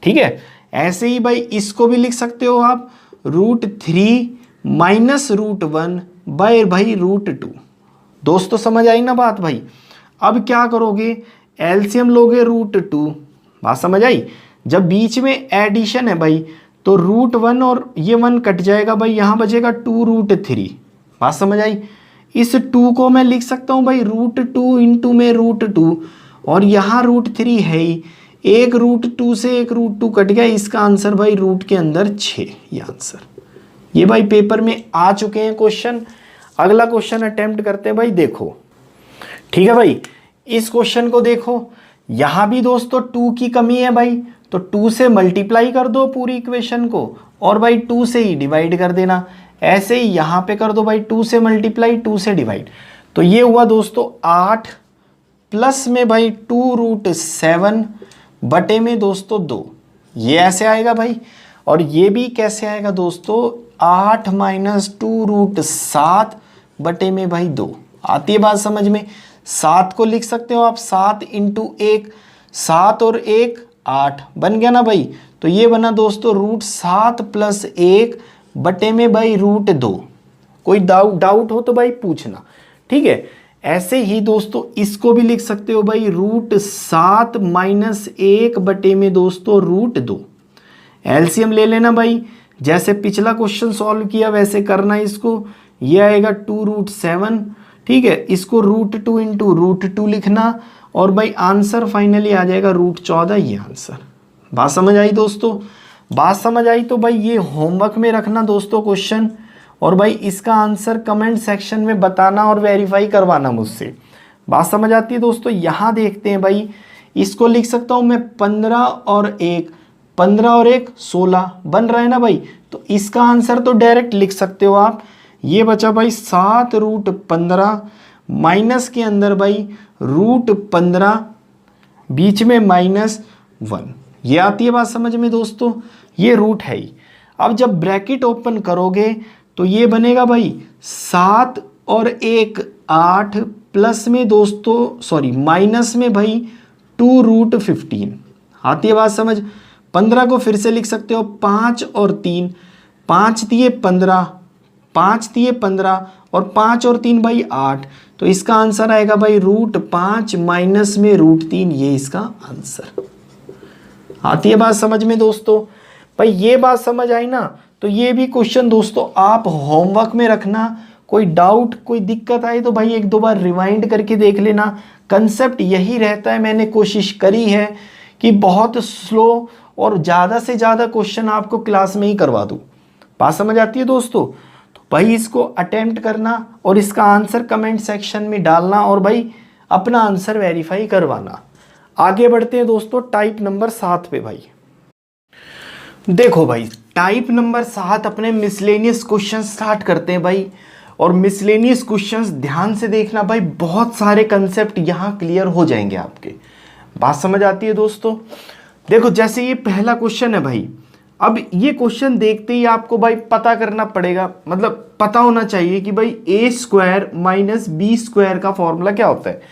ठीक है। ऐसे ही भाई इसको भी लिख सकते हो आप √3 - √1 बाय भाई √2। दोस्तों समझ आई ना बात भाई। अब क्या करोगे, एलसीएम लोगे √2, बात समझ आई। जब बीच में एडिशन है भाई तो √1 और ये 1 कट जाएगा भाई, यहां बचेगा 2√3, बात समझ आई। इस 2 को मैं लिख सकता हूं भाई √2 इंटू में √2, और यहां √3 है ही, एक √2 से एक √2 कट गया, इसका आंसर भाई रूट के अंदर 6, ये आंसर। ये भाई पेपर में आ चुके हैं क्वेश्चन। अगला क्वेश्चन अटेम्प्ट करते हैं भाई, देखो ठीक है भाई। इस क्वेश्चन को देखो, यहां भी दोस्तों 2 की कमी है भाई, तो 2 से मल्टीप्लाई कर दो पूरी इक्वेशन को और भाई 2 से ही डिवाइड कर देना। ऐसे ही यहां पे कर दो भाई 2 से मल्टीप्लाई 2 से डिवाइड, तो ये हुआ दोस्तों 8 प्लस में भाई 2√7 बटे में दोस्तों 2, ये ऐसे आएगा भाई। और ये भी कैसे आएगा दोस्तों 8 - 2√7 बटे में भाई 2। आती है बात समझ में। 7 को लिख सकते हो आप 7 × 1, 7 और 1 8, बन गया ना भाई। तो ये बना दोस्तों √7 + 1 बटे में भाई √2। कोई डाउट हो तो भाई पूछना, ठीक है। ऐसे ही दोस्तों इसको भी लिख सकते हो भाई √7 - 1 बटे में दोस्तों √2। एलसीएम ले लेना भाई, जैसे पिछला क्वेश्चन सॉल्व किया वैसे करना इसको। ये आएगा 2√7, ठीक है। इसको √2 इंटू √2 लिखना और भाई आंसर फाइनली आ जाएगा √14, ये आंसर। बात समझ आई दोस्तों। बात समझ आई तो भाई ये होमवर्क में रखना दोस्तों क्वेश्चन, और भाई इसका आंसर कमेंट सेक्शन में बताना और वेरीफाई करवाना मुझसे। बात समझ आती है दोस्तों। यहाँ देखते हैं भाई, इसको लिख सकता हूँ मैं 15 और 1, 15 और 1 16 बन रहा है ना भाई। तो इसका आंसर तो डायरेक्ट लिख सकते हो आप। ये बचा भाई 7√15 माइनस के अंदर भाई √15 बीच में -1, ये आती है बात समझ में दोस्तों। ये रूट है ही। अब जब ब्रैकेट ओपन करोगे तो ये बनेगा भाई 7 और 1 8 प्लस में दोस्तों सॉरी माइनस में भाई 2√15, आती है बात समझ। 15 को फिर से लिख सकते हो 5 और 3, 5 दिए 15, 5 दिए 15 और 5 और 3 भाई 8, तो इसका आंसर आएगा भाई √5 माइनस में √3, ये इसका आंसर। आती है बात समझ में दोस्तों। भाई ये बात समझ आई ना। तो ये भी क्वेश्चन दोस्तों आप होमवर्क में रखना, कोई डाउट कोई दिक्कत आए तो भाई एक दो बार रिवाइंड करके देख लेना। कंसेप्ट यही रहता है, मैंने कोशिश करी है कि बहुत स्लो और ज़्यादा से ज़्यादा क्वेश्चन आपको क्लास में ही करवा दूँ। बात समझ आती है दोस्तों? तो भाई इसको अटेम्प्ट करना और इसका आंसर कमेंट सेक्शन में डालना और भाई अपना आंसर वेरीफाई करवाना। आगे बढ़ते हैं दोस्तों टाइप नंबर 7 पे। भाई देखो भाई टाइप नंबर 7 अपने मिसलेनियस क्वेश्चन स्टार्ट करते हैं भाई। और मिसलेनियस क्वेश्चंस ध्यान से देखना भाई, बहुत सारे कंसेप्ट यहाँ क्लियर हो जाएंगे आपके। बात समझ आती है दोस्तों? देखो जैसे ये पहला क्वेश्चन है भाई, अब ये क्वेश्चन देखते ही आपको भाई पता करना पड़ेगा, मतलब पता होना चाहिए कि भाई ए स्क्वायर माइनस बी स्क्वायर का फॉर्मूला क्या होता है।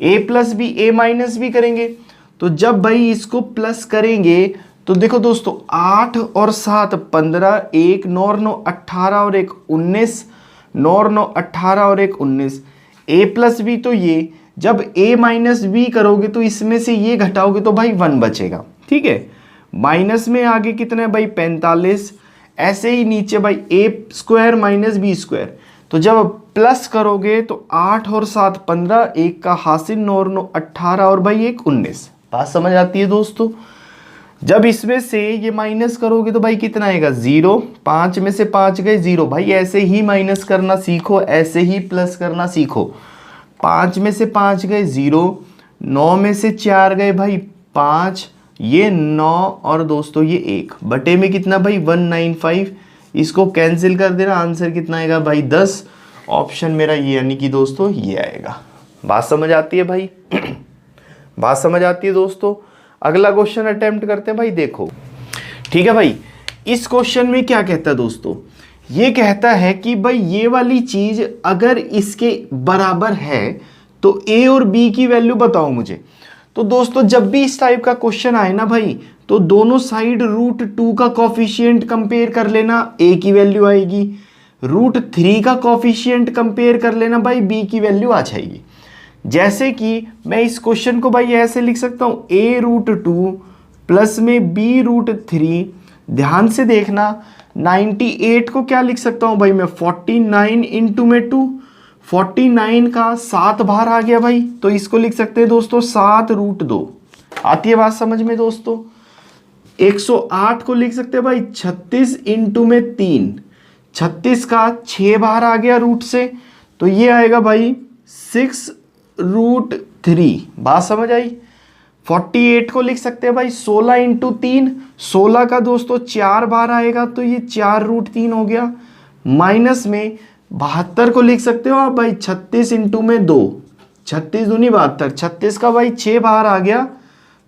ए प्लस बी, ए माइनस बी करेंगे तो जब भाई इसको प्लस करेंगे तो देखो दोस्तों 8 और 7 15, 1 9 और 9 18 और 1 19, 9 और 9 18 और 1 19। ए प्लस बी तो ये, जब ए माइनस बी करोगे तो इसमें से ये घटाओगे तो भाई 1 बचेगा, ठीक है। माइनस में आगे कितना है भाई 45, ऐसे ही नीचे भाई ए स्क्वायर माइनस बी स्क्वायर। तो जब प्लस करोगे तो 8 और 7 15, 1 का हासिल, 9 और 9 18 और भाई 1 19। बात समझ आती है दोस्तों? जब इसमें से ये माइनस करोगे तो भाई कितना आएगा 0, 5 में से 5 गए 0। भाई ऐसे ही माइनस करना सीखो, ऐसे ही प्लस करना सीखो। 5 में से 5 गए 0, 9 में से 4 गए भाई 5, ये 9 और दोस्तों ये 1 बटे में कितना भाई 195। इसको कैंसिल कर देना, आंसर कितना आएगा भाई 10। ऑप्शन मेरा ये यानी कि दोस्तों ये आएगा। बात समझ आती है भाई? बात समझ आती है दोस्तों? अगला क्वेश्चन अटेम्प्ट करते हैं भाई। देखो ठीक है भाई, इस क्वेश्चन में क्या कहता है दोस्तों, ये कहता है कि भाई ये वाली चीज अगर इसके बराबर है तो ए और बी की वैल्यू बताओ मुझे। तो दोस्तों जब भी इस टाइप का क्वेश्चन आए ना भाई, तो दोनों साइड √2 का कॉफिशिएंट कंपेयर कर लेना, ए की वैल्यू आएगी। √3 का कॉफिशिएंट कंपेयर कर लेना भाई, बी की वैल्यू आ जाएगी। जैसे कि मैं इस क्वेश्चन को भाई ऐसे लिख सकता हूँ, a√2 प्लस में b√3। ध्यान से देखना 98 को क्या लिख सकता हूँ भाई मैं 49 इंटू में 2। 49 का 7 बाहर आ गया भाई, तो इसको लिख सकते हैं दोस्तों 7√2। आती है बात समझ में दोस्तों? 108 को लिख सकते हैं भाई 36 इंटू में 3। 36 का 6 बाहर आ गया रूट से, तो ये आएगा भाई 6√3। बात समझ आई? 48 को लिख सकते हैं भाई 16 इंटू 3। 16 का दोस्तों 4 बार आएगा तो ये 4√3 हो गया। माइनस में 72 को लिख सकते हो आप भाई 36 इंटू में 2। 36 दूनी 72, 36 का भाई 6 बाहर आ गया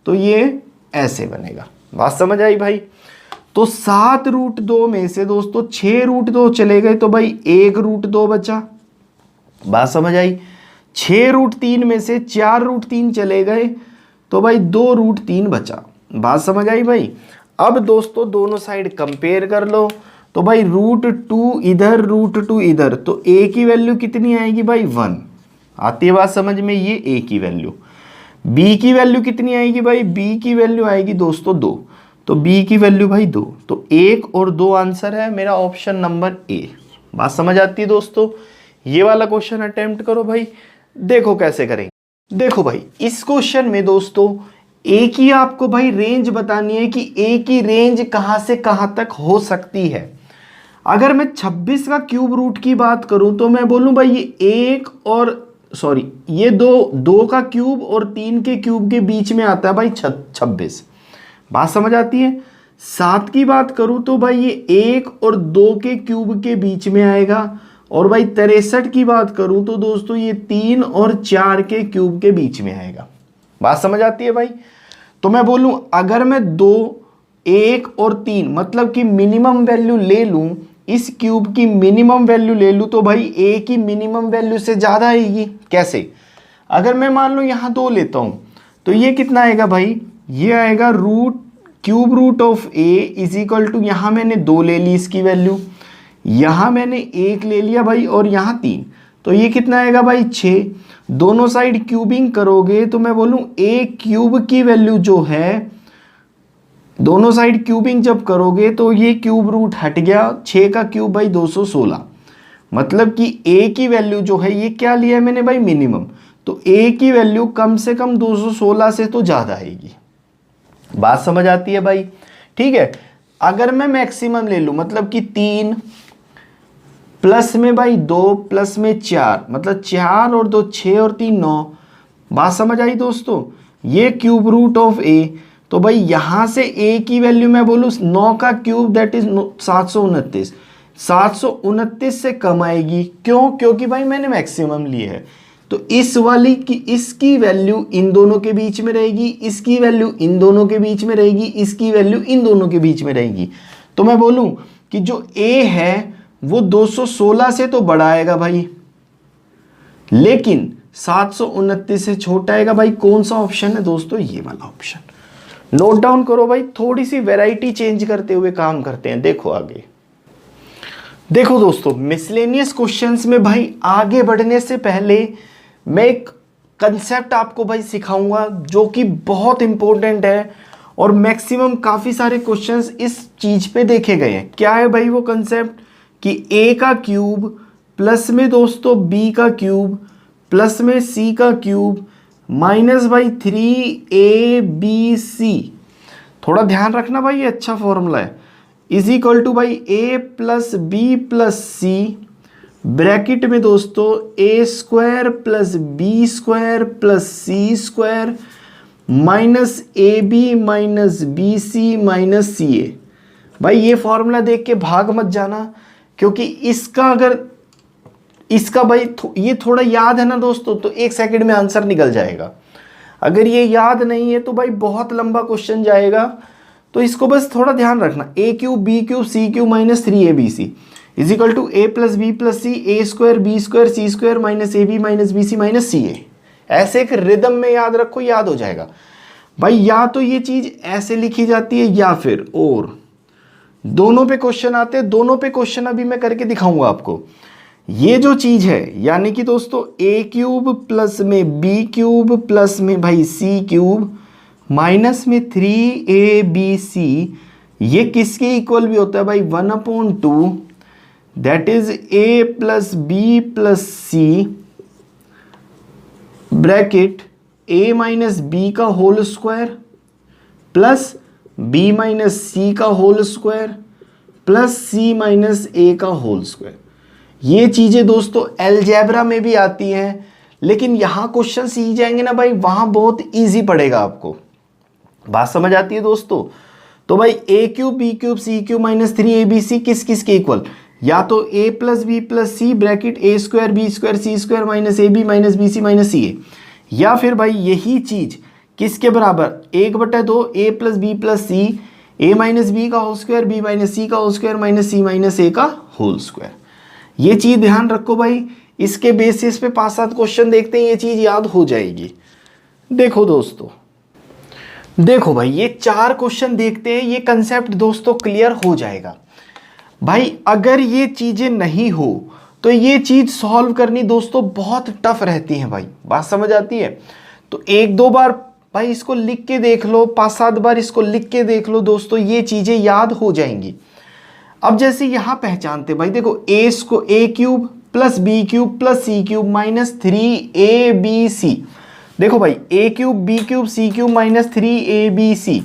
तो ये ऐसे बनेगा। बात समझ आई भाई? तो 7√2 में से दोस्तों 6√2 चले गए तो भाई 1√2 बचा। बात समझ आई? 6√3 में से 4√3 चले गए तो भाई 2√3 बचा। बात समझ आई भाई? अब दोस्तों दोनों साइड कंपेयर कर लो, तो भाई √2 इधर √2 इधर, तो a की वैल्यू कितनी आएगी भाई 1। आती है बात समझ में? ये a की वैल्यू। b की वैल्यू कितनी आएगी भाई? b की वैल्यू आएगी दोस्तों 2, तो b की वैल्यू भाई 2, तो 1 और 2 आंसर है मेरा ऑप्शन नंबर ए। बात समझ आती है दोस्तों? ये वाला क्वेश्चन अटेम्प्ट करो भाई, देखो कैसे करेंगे। देखो भाई इस क्वेश्चन में दोस्तों ए की आपको भाई रेंज बतानी है कि ए की रेंज कहां से कहां तक हो सकती है। अगर मैं 26 का क्यूब रूट की बात करूं तो मैं बोलूं भाई ये ये दो का क्यूब और 3 के क्यूब के बीच में आता है भाई 26। बात समझ आती है? 7 की बात करूं तो भाई ये 1 और 2 के क्यूब के बीच में आएगा। और भाई 63 की बात करूं तो दोस्तों ये 3 और 4 के क्यूब के बीच में आएगा। बात समझ आती है भाई? तो मैं बोलूं अगर मैं 2, 1 और 3 मतलब कि मिनिमम वैल्यू ले लूं, इस क्यूब की मिनिमम वैल्यू ले लूं तो भाई ए की मिनिमम वैल्यू से ज़्यादा आएगी। कैसे? अगर मैं मान लो यहाँ 2 लेता हूँ तो ये कितना आएगा भाई? ये आएगा cube root of A is equal to, यहाँ मैंने 2 ले ली इसकी वैल्यू, यहाँ मैंने 1 ले लिया भाई और यहाँ 3, तो ये कितना आएगा भाई 6। दोनों साइड क्यूबिंग करोगे तो मैं बोलूँ ए क्यूब की वैल्यू जो है, दोनों साइड क्यूबिंग जब करोगे तो ये क्यूब रूट हट गया, 6 का क्यूब भाई 216। मतलब कि a की वैल्यू जो है ये क्या लिया है मैंने भाई, मिनिमम। तो a की वैल्यू कम से कम 216 से तो ज़्यादा आएगी। बात समझ आती है भाई? ठीक है। अगर मैं मैक्सिमम ले लूँ, मतलब कि 3 प्लस में भाई 2 प्लस में 4, मतलब 4 और 2 6 और 3 9। बात समझ आई दोस्तों? ये क्यूब रूट ऑफ a। तो भाई यहां से a की वैल्यू मैं बोलूँ 9 का क्यूब, दैट इज 729। 729 से कम आएगी। क्यों? क्योंकि भाई मैंने मैक्सिमम ली है। तो इस वाली की, इसकी वैल्यू इन दोनों के बीच में रहेगी, इसकी वैल्यू इन दोनों के बीच में रहेगी, इसकी वैल्यू इन दोनों के बीच में रहेगी। तो मैं बोलूं कि जो a है वो 216 से तो बड़ा आएगा भाई, लेकिन 729 से छोटा आएगा भाई। कौन सा ऑप्शन है दोस्तों? ये वाला ऑप्शन। नोट डाउन करो भाई, थोड़ी सी वैरायटी चेंज करते हुए काम करते हैं। देखो आगे, देखो दोस्तों, मिसलेनियस क्वेश्चंस में भाई आगे बढ़ने से पहले मैं एक कंसेप्ट आपको भाई सिखाऊंगा जो कि बहुत इंपॉर्टेंट है, और मैक्सिमम काफी सारे क्वेश्चंस इस चीज पे देखे गए हैं। क्या है भाई वो कंसेप्ट? कि a का क्यूब प्लस में दोस्तों b का क्यूब प्लस में c का क्यूब माइनस भाई 3abc। थोड़ा ध्यान रखना भाई, ये अच्छा फॉर्मूला है। इज इक्वल टू भाई a plus B plus C, bracket में दोस्तों a square plus B square plus C square minus A B minus B C minus C A. भाई ये फॉर्मूला देख के भाग मत जाना, क्योंकि इसका अगर इसका भाई ये थोड़ा याद है ना दोस्तों, तो 1 सेकंड में आंसर निकल जाएगा। अगर ये याद नहीं है तो भाई बहुत लंबा क्वेश्चन जाएगा। तो इसको बस थोड़ा ध्यान रखना, a cube B cube C cube minus 3abc is equal to a plus B plus C, A square B square C square minus A B minus B C minus C A. ऐसे एक rhythm में याद रखो, याद हो जाएगा भाई। या तो ये चीज ऐसे लिखी जाती है या फिर और दोनों पे क्वेश्चन आते हैं। दोनों पे क्वेश्चन अभी मैं करके दिखाऊंगा आपको। ये जो चीज है, यानी कि दोस्तों a क्यूब प्लस में b क्यूब प्लस में भाई c क्यूब माइनस में 3abc, ये किसके इक्वल भी होता है भाई? 1/2, that is a plus B plus C bracket a minus B का whole square plus b minus C का whole square plus c minus a का होल स्क्वायर। ये चीजें दोस्तों अलजेब्रा में भी आती हैं, लेकिन यहां क्वेश्चन सीख जाएंगे ना भाई, वहां बहुत इजी पड़ेगा आपको। बात समझ आती है दोस्तों? तो भाई a cube B cube C cube minus 3abc किस किस के इक्वल? या तो a plus B plus C bracket a square B square C square minus A B minus B C minus C A, या फिर भाई यही चीज किसके बराबर? 1/2 a plus B plus C, a minus B का whole square B minus C का whole square minus C minus A का होल स्क्वायर। ये चीज ध्यान रखो भाई, इसके बेसिस पे 5-7 क्वेश्चन देखते हैं, ये चीज याद हो जाएगी। देखो दोस्तों, देखो भाई ये 4 क्वेश्चन देखते हैं, ये कंसेप्ट दोस्तों क्लियर हो जाएगा भाई। अगर ये चीजें नहीं हो तो ये चीज सॉल्व करनी दोस्तों बहुत टफ रहती है भाई। बात समझ आती है? तो 1-2 बार भाई इसको लिख के देख लो, 5-7 बार इसको लिख के देख लो दोस्तों, ये चीजें याद हो जाएंगी। अब जैसे यहां पहचानते भाई, देखो a cube plus B cube plus C cube minus 3abc। देखो भाई a cube B cube C cube minus 3abc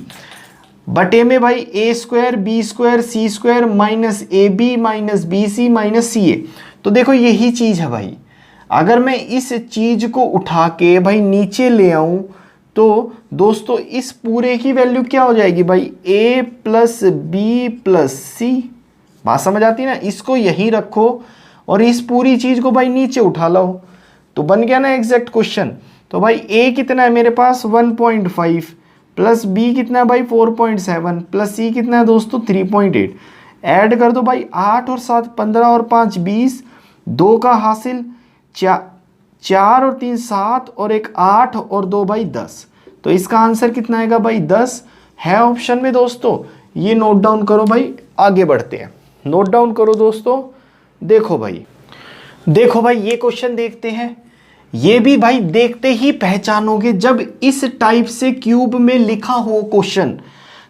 बटे में भाई a square B square C square minus A B minus B C minus C A. तो देखो यही चीज है भाई। अगर मैं इस चीज को उठा के भाई नीचे ले आऊं तो दोस्तों इस पूरे की वैल्यू क्या हो जाएगी भाई? a प्लस बी प्लस सी। बात समझ आती है ना? इसको यही रखो और इस पूरी चीज को भाई नीचे उठा लो, तो बन गया ना एग्जैक्ट क्वेश्चन। तो भाई a कितना है मेरे पास? 1.5 प्लस b कितना है भाई? 4.7 प्लस c कितना है दोस्तों? 3.8। ऐड कर दो भाई, 8 और 7 15 और 5 20, 2 का हासिल 4 और 3 7 और 1 8 और 2 भाई 10। तो इसका आंसर कितना आएगा भाई? 10 है ऑप्शन में दोस्तों। ये नोट डाउन करो भाई, आगे बढ़ते हैं। नोट डाउन करो दोस्तों। देखो भाई, देखो भाई ये क्वेश्चन देखते हैं। ये भी भाई देखते ही पहचानोगे जब इस टाइप से क्यूब में लिखा हो क्वेश्चन।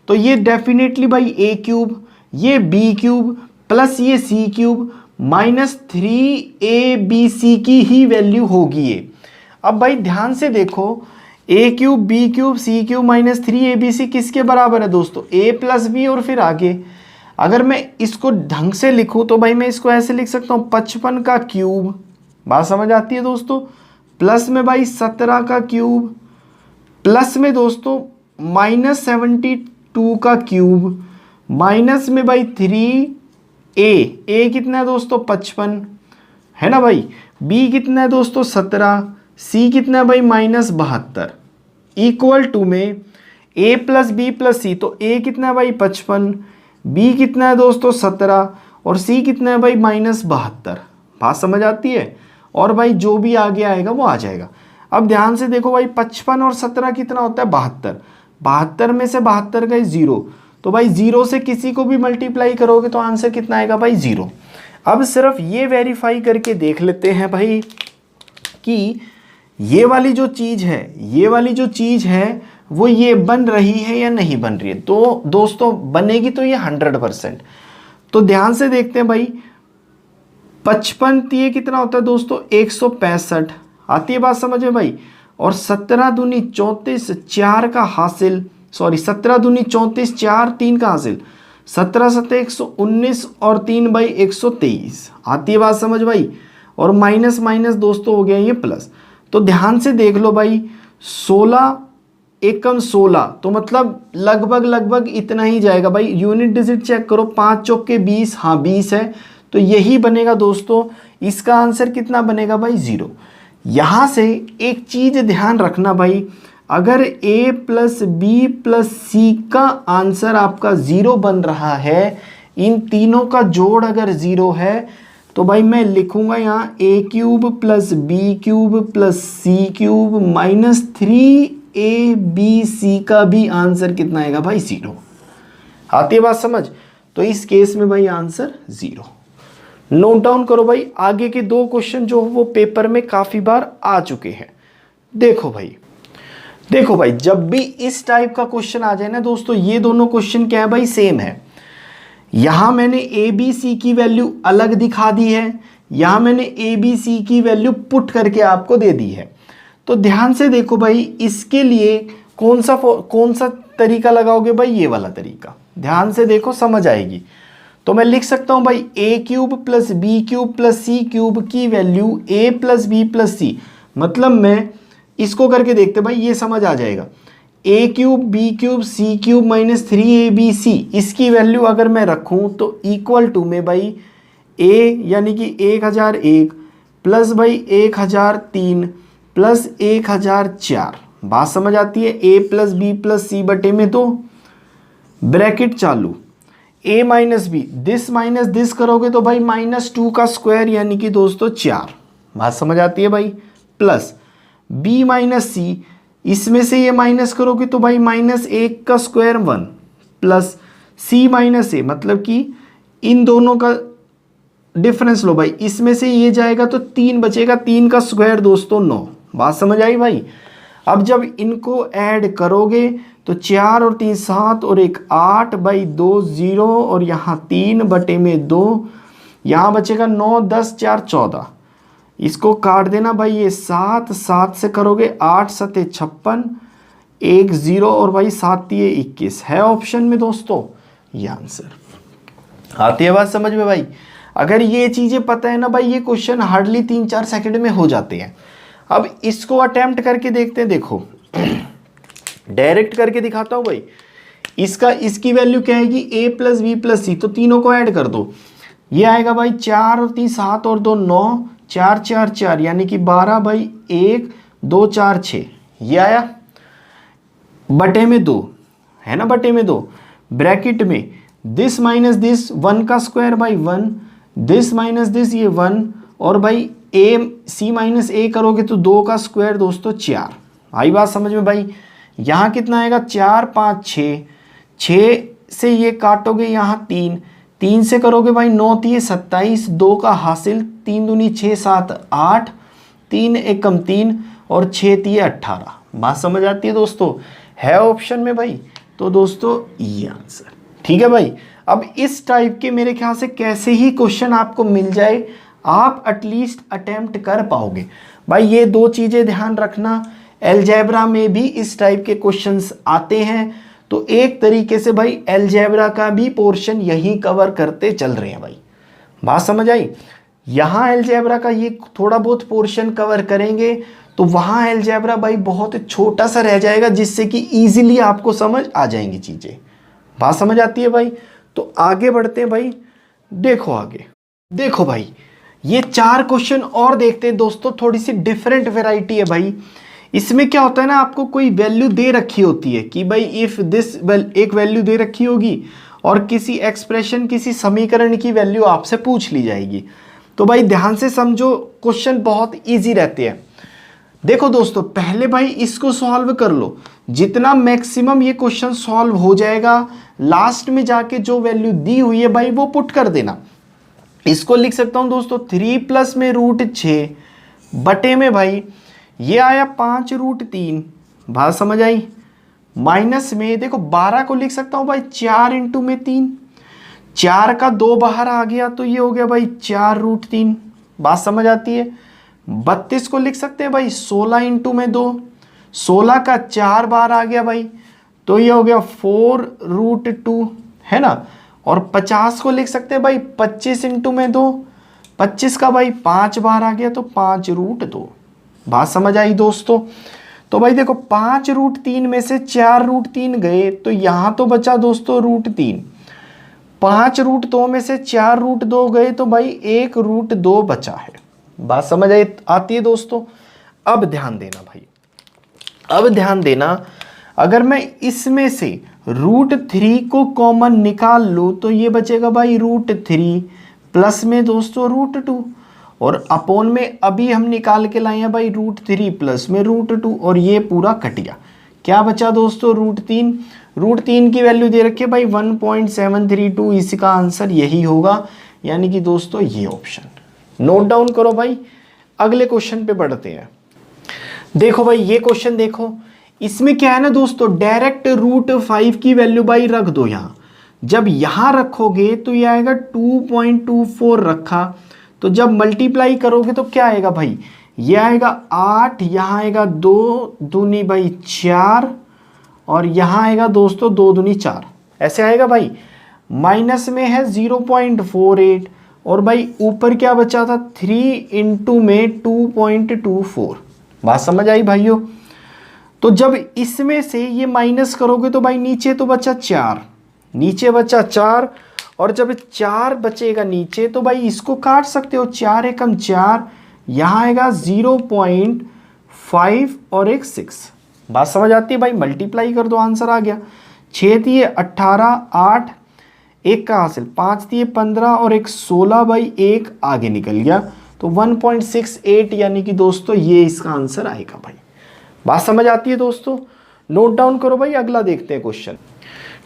तो ये डेफिनेटली भाई a क्यूब, ये b क्यूब प्लस ये c क्यूब -3abc की ही वैल्यू होगी ये। अब भाई ध्यान से देखो, a cube b cube c cube minus 3abc किसके बराबर है दोस्तों, a प्लस बी और फिर आगे। अगर मैं इसको ढंग से लिखूं तो भाई मैं इसको ऐसे लिख सकता हूँ 55 का क्यूब, बात समझ आती है दोस्तों, प्लस में भाई 17 का क्यूब, प्लस में दोस्तों -72 का क्यूब, माइनस में भाई 3a कितना है दोस्तों 55 है ना भाई, b कितना है दोस्तों 17, c कितना है भाई -72, इक्वल टू में a प्लस बी प्लस सी, तो a कितना है भाई 55, b कितना है दोस्तों 17 और c कितना है भाई -72। बात समझ आती है, और भाई जो भी आगे आएगा वो आ जाएगा। अब ध्यान से देखो भाई 55 और 17 कितना होता है 72, 72 में से 72 गए 0, तो भाई 0 से किसी को भी मल्टीप्लाई करोगे तो आंसर कितना आएगा भाई 0। अब सिर्फ ये वेरीफाई करके देख लेते हैं भाई कि ये वाली जो चीज़ है, ये वाली जो चीज़ है वो ये बन रही है या नहीं बन रही है। तो दोस्तों बनेगी तो ये 100%। तो ध्यान से देखते हैं भाई 55 ये कितना होता है दोस्तों 165, आती है बात समझ में भाई, और 17 दूनी 34 4 का हासिल, सॉरी 17 दूनी 34 4 3 का हासिल, 17 7 119 और 3 भाई 123, आती है बात समझ भाई, और माइनस माइनस दोस्तों हो गया ये प्लस। तो ध्यान से देख लो भाई 16 एकम 16, तो मतलब लगभग लगभग इतना ही जाएगा भाई। यूनिट डिजिट चेक करो, 5 चौके 20, हाँ 20 है, तो यही बनेगा दोस्तों। इसका आंसर कितना बनेगा भाई 0। यहाँ से एक चीज़ ध्यान रखना भाई, अगर a प्लस बी प्लस सी का आंसर आपका 0 बन रहा है, इन तीनों का जोड़ अगर 0 है, तो भाई मैं लिखूंगा यहाँ a cube plus B cube plus C cube minus 3abc का भी आंसर कितना आएगा भाई 0। आती है बात समझ, तो इस केस में भाई आंसर 0। नोट डाउन करो भाई, आगे के 2 क्वेश्चन जो वो पेपर में काफ़ी बार आ चुके हैं। देखो भाई, देखो भाई जब भी इस टाइप का क्वेश्चन आ जाए ना दोस्तों, ये दोनों क्वेश्चन क्या है भाई सेम है। यहां मैंने ए बी सी की वैल्यू अलग दिखा दी है, यहां मैंने ए बी सी की वैल्यू पुट करके आपको दे दी है। तो ध्यान से देखो भाई, इसके लिए कौन सा तरीका लगाओगे भाई, ये वाला तरीका। ध्यान से देखो समझ आएगी। तो मैं लिख सकता हूं भाई a cube plus B cube plus C cube की value a plus B plus C, मतलब मैं इसको करके देखते भाई ये समझ आ जाएगा। a cube B cube C cube minus 3abc, इसकी वैल्यू अगर मैं रखूं तो इक्वल टू में भाई a यानी कि 1001 प्लस भाई 1003 प्लस 1004। बात समझ आती है, a plus B plus C बटे में तो ब्रैकेट चालू a minus B, this minus this करोगे तो भाई -2 का स्क्वायर यानी कि दोस्तों 4। बात समझ आती है भाई, प्लस b माइनस सी, इसमें से ये माइनस करोगे तो भाई -1 का square 1 plus c minus a, मतलब कि इन दोनों का डिफरेंस लो भाई, इसमें से ये जाएगा तो 3 बचेगा, 3 का स्क्वायर दोस्तों 9। बात समझ आई भाई। अब जब इनको ऐड करोगे तो 4 और 3 7 और 1 8 बाई 2 0 और यहाँ 3 बटे में 2, यहाँ बचेगा 9 10 4 14। इसको काट देना भाई, ये 7 7 से करोगे 8 7 56 1 0 और भाई 7 21 है ऑप्शन में दोस्तों ये आंसर। आती है बात समझ में भाई। अगर ये चीज़ें पता है ना भाई, ये क्वेश्चन हार्डली 3-4 सेकंड में हो जाते हैं। अब इसको अटेम्प्ट करके देखते हैं। देखो डायरेक्ट करके दिखाता हूँ भाई। इसकी वैल्यू क्या आएगी, a प्लस बी प्लस सी, तो तीनों को ऐड कर दो। ये आएगा भाई 4 और 3 7 और 2 9 4 4 4 यानी कि 12 बाई 1 2 4 6, ये आया बटे में 2 है ना, बटे में 2 ब्रैकेट में दिस माइनस दिस 1 का square by 1, this minus this ये 1 और भाई a c माइनस a करोगे तो 2 का स्क्वायर दोस्तों 4। आई बात समझ में भाई। यहाँ कितना आएगा 4 5 6, 6 से ये काटोगे यहाँ 3, 3 से करोगे भाई 9 3 27, 2 का हासिल 3 दूनी 6 7 8, 3 एकम 3 और 6 3 18। बात समझ आती है दोस्तों, है ऑप्शन में भाई। तो दोस्तों ये आंसर ठीक है भाई। अब इस टाइप के मेरे ख्याल से कैसे ही क्वेश्चन आपको मिल जाए, आप एटलीस्ट अटेम्प्ट कर पाओगे भाई। ये दो चीज़ें ध्यान रखना, अलजेब्रा में भी इस टाइप के क्वेश्चंस आते हैं, तो एक तरीके से भाई अलजेब्रा का भी पोर्शन यही कवर करते चल रहे हैं भाई। बात समझ आई? यहाँ अलजेब्रा का ये थोड़ा बहुत पोर्शन कवर करेंगे तो वहाँ अलजेब्रा भाई बहुत छोटा सा रह जाएगा, जिससे कि ईजिली आपको समझ आ जाएंगी चीज़ें। बात समझ आती है भाई? तो आगे बढ़ते हैं भाई। देखो आगे, देखो भाई ये 4 क्वेश्चन और देखते हैं दोस्तों। थोड़ी सी डिफरेंट वेराइटी है भाई। इसमें क्या होता है ना, आपको कोई वैल्यू दे रखी होती है कि भाई इफ दिस एक वैल्यू दे रखी होगी और किसी एक्सप्रेशन, किसी समीकरण की वैल्यू आपसे पूछ ली जाएगी। तो भाई ध्यान से समझो, क्वेश्चन बहुत इजी रहते हैं। देखो दोस्तों, पहले भाई इसको सॉल्व कर लो, जितना मैक्सिमम ये क्वेश्चन सॉल्व हो जाएगा, लास्ट में जाके जो वैल्यू दी हुई है भाई वो पुट कर देना। इसको लिख सकता हूं दोस्तों 3 प्लस में √6 बटे में भाई ये आया 5 √3। बात समझ आई? माइनस में देखो 12 को लिख सकता हूं भाई 4 इंटू में 3, 4 का 2 बाहर आ गया तो ये हो गया भाई 4 √3। बात समझ आती है? 32 को लिख सकते हैं भाई 16 इंटू में 2, 16 का 4 बाहर आ गया भाई तो ये हो गया 4 √2, है ना। और 50 को लिख सकते हैं भाई 25 इंटू में 2, 25 का भाई 5 बाहर आ गया तो 5 √2। बात समझ आई दोस्तों? तो भाई देखो 5 √3 में से 4 √3 गए तो यहां तो बचा दोस्तों √3, 5 √2 में से 4 √2 गए तो भाई 1 √2 बचा है। बात समझ आई आती है दोस्तों? अब ध्यान देना भाई, अब ध्यान देना, अगर मैं इसमें से √3 को कॉमन निकाल लूँ तो ये बचेगा भाई √3 प्लस में दोस्तों √2, और अपोन में अभी हम निकाल के लाए हैं भाई √3 प्लस में √2, और ये पूरा कट गया। क्या बचा दोस्तों? √3। √3 की वैल्यू दे रखी है भाई 1.732, इसका आंसर यही होगा, यानी कि दोस्तों ये ऑप्शन। नोट डाउन करो भाई। अगले क्वेश्चन पे बढ़ते हैं। देखो भाई ये क्वेश्चन देखो, इसमें क्या है ना दोस्तों, डायरेक्ट √5 की वैल्यू भाई रख दो यहाँ। जब यहाँ रखोगे तो ये आएगा 2.24 रखा, तो जब मल्टीप्लाई करोगे तो क्या आएगा भाई, ये आएगा 8, यहाँ आएगा 2 दूनी भाई 4, और यहाँ आएगा दोस्तों 2 दूनी 4, ऐसे आएगा भाई। माइनस में है 0.48, और भाई ऊपर क्या बचा था 3 इंटू में 2.24। बात समझ आई भाइयों? तो जब इसमें से ये माइनस करोगे तो भाई नीचे तो बचा 4, नीचे बचा 4, और जब 4 बचेगा नीचे तो भाई इसको काट सकते हो, 4 एकम 4, यहाँ आएगा 0.5 और एक 6। बात समझ आती है भाई? मल्टीप्लाई कर दो, आंसर आ गया। 6 दिए 18, 8 एक का हासिल, 5 दिए 15 और एक 16 भाई, एक आगे निकल गया तो 1.68, यानी कि दोस्तों ये इसका आंसर आएगा भाई। बात समझ आती है दोस्तों? नोट डाउन करो भाई। अगला देखते हैं क्वेश्चन।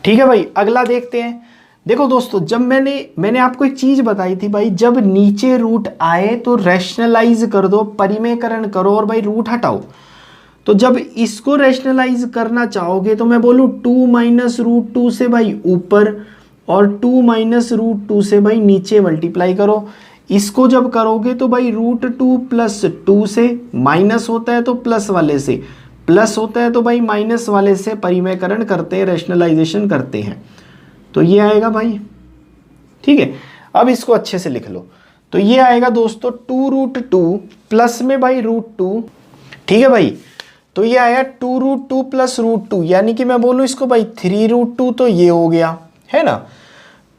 ठीक है भाई, अगला देखते हैं। देखो दोस्तों, जब मैंने आपको एक चीज बताई थी भाई, जब नीचे रूट आए तो रैशनलाइज कर दो, परिमेयकरण करो और भाई रूट हटाओ। तो जब इसको रैशनलाइज करना चाहोगे तो मैं बोलूँ 2 - √2 से भाई ऊपर और 2 - √2 से भाई नीचे मल्टीप्लाई करो। इसको जब करोगे तो भाई √2 + 2 से माइनस होता है तो प्लस वाले से, प्लस होता है तो भाई माइनस वाले से परिमेयकरण करते हैं, रैशनलाइजेशन करते हैं, तो ये आएगा भाई। ठीक है, अब इसको अच्छे से लिख लो। तो ये आएगा दोस्तों 2√2 प्लस में भाई √2। ठीक है भाई, तो ये आया 2√2 + √2, यानी कि मैं बोलूँ इसको भाई 3√2, तो ये हो गया, है ना।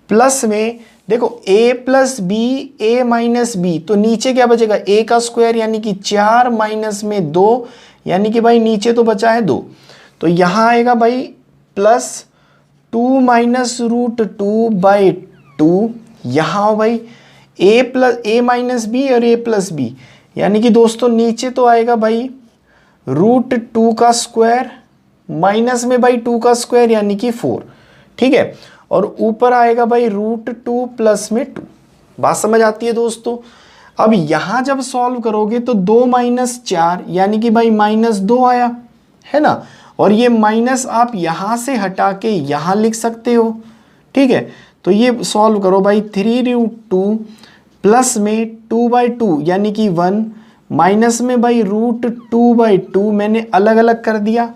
प्लस में देखो a + b, a - b, तो नीचे क्या बचेगा, a का स्क्वायर यानी कि 4 माइनस में 2, यानी कि भाई नीचे तो बचा है 2, तो यहाँ आएगा भाई प्लस 2 - √2/2, यहाँ हो भाई a - b और a + b, यानी कि दोस्तों नीचे तो आएगा भाई √2 का स्क्वायर माइनस में भाई 2 का स्क्वायर यानी कि 4। ठीक है, और ऊपर आएगा भाई √2 प्लस में 2। बात समझ आती है दोस्तों? अब यहां जब सॉल्व करोगे तो 2 - 4 यानी कि भाई -2 आया, है ना। और ये माइनस आप यहां से हटा के यहां लिख सकते हो। ठीक है, तो ये सॉल्व करो भाई, 3√2 प्लस में 2/2 यानी कि 1 माइनस में भाई √2/2 मैंने अलग अलग कर दिया,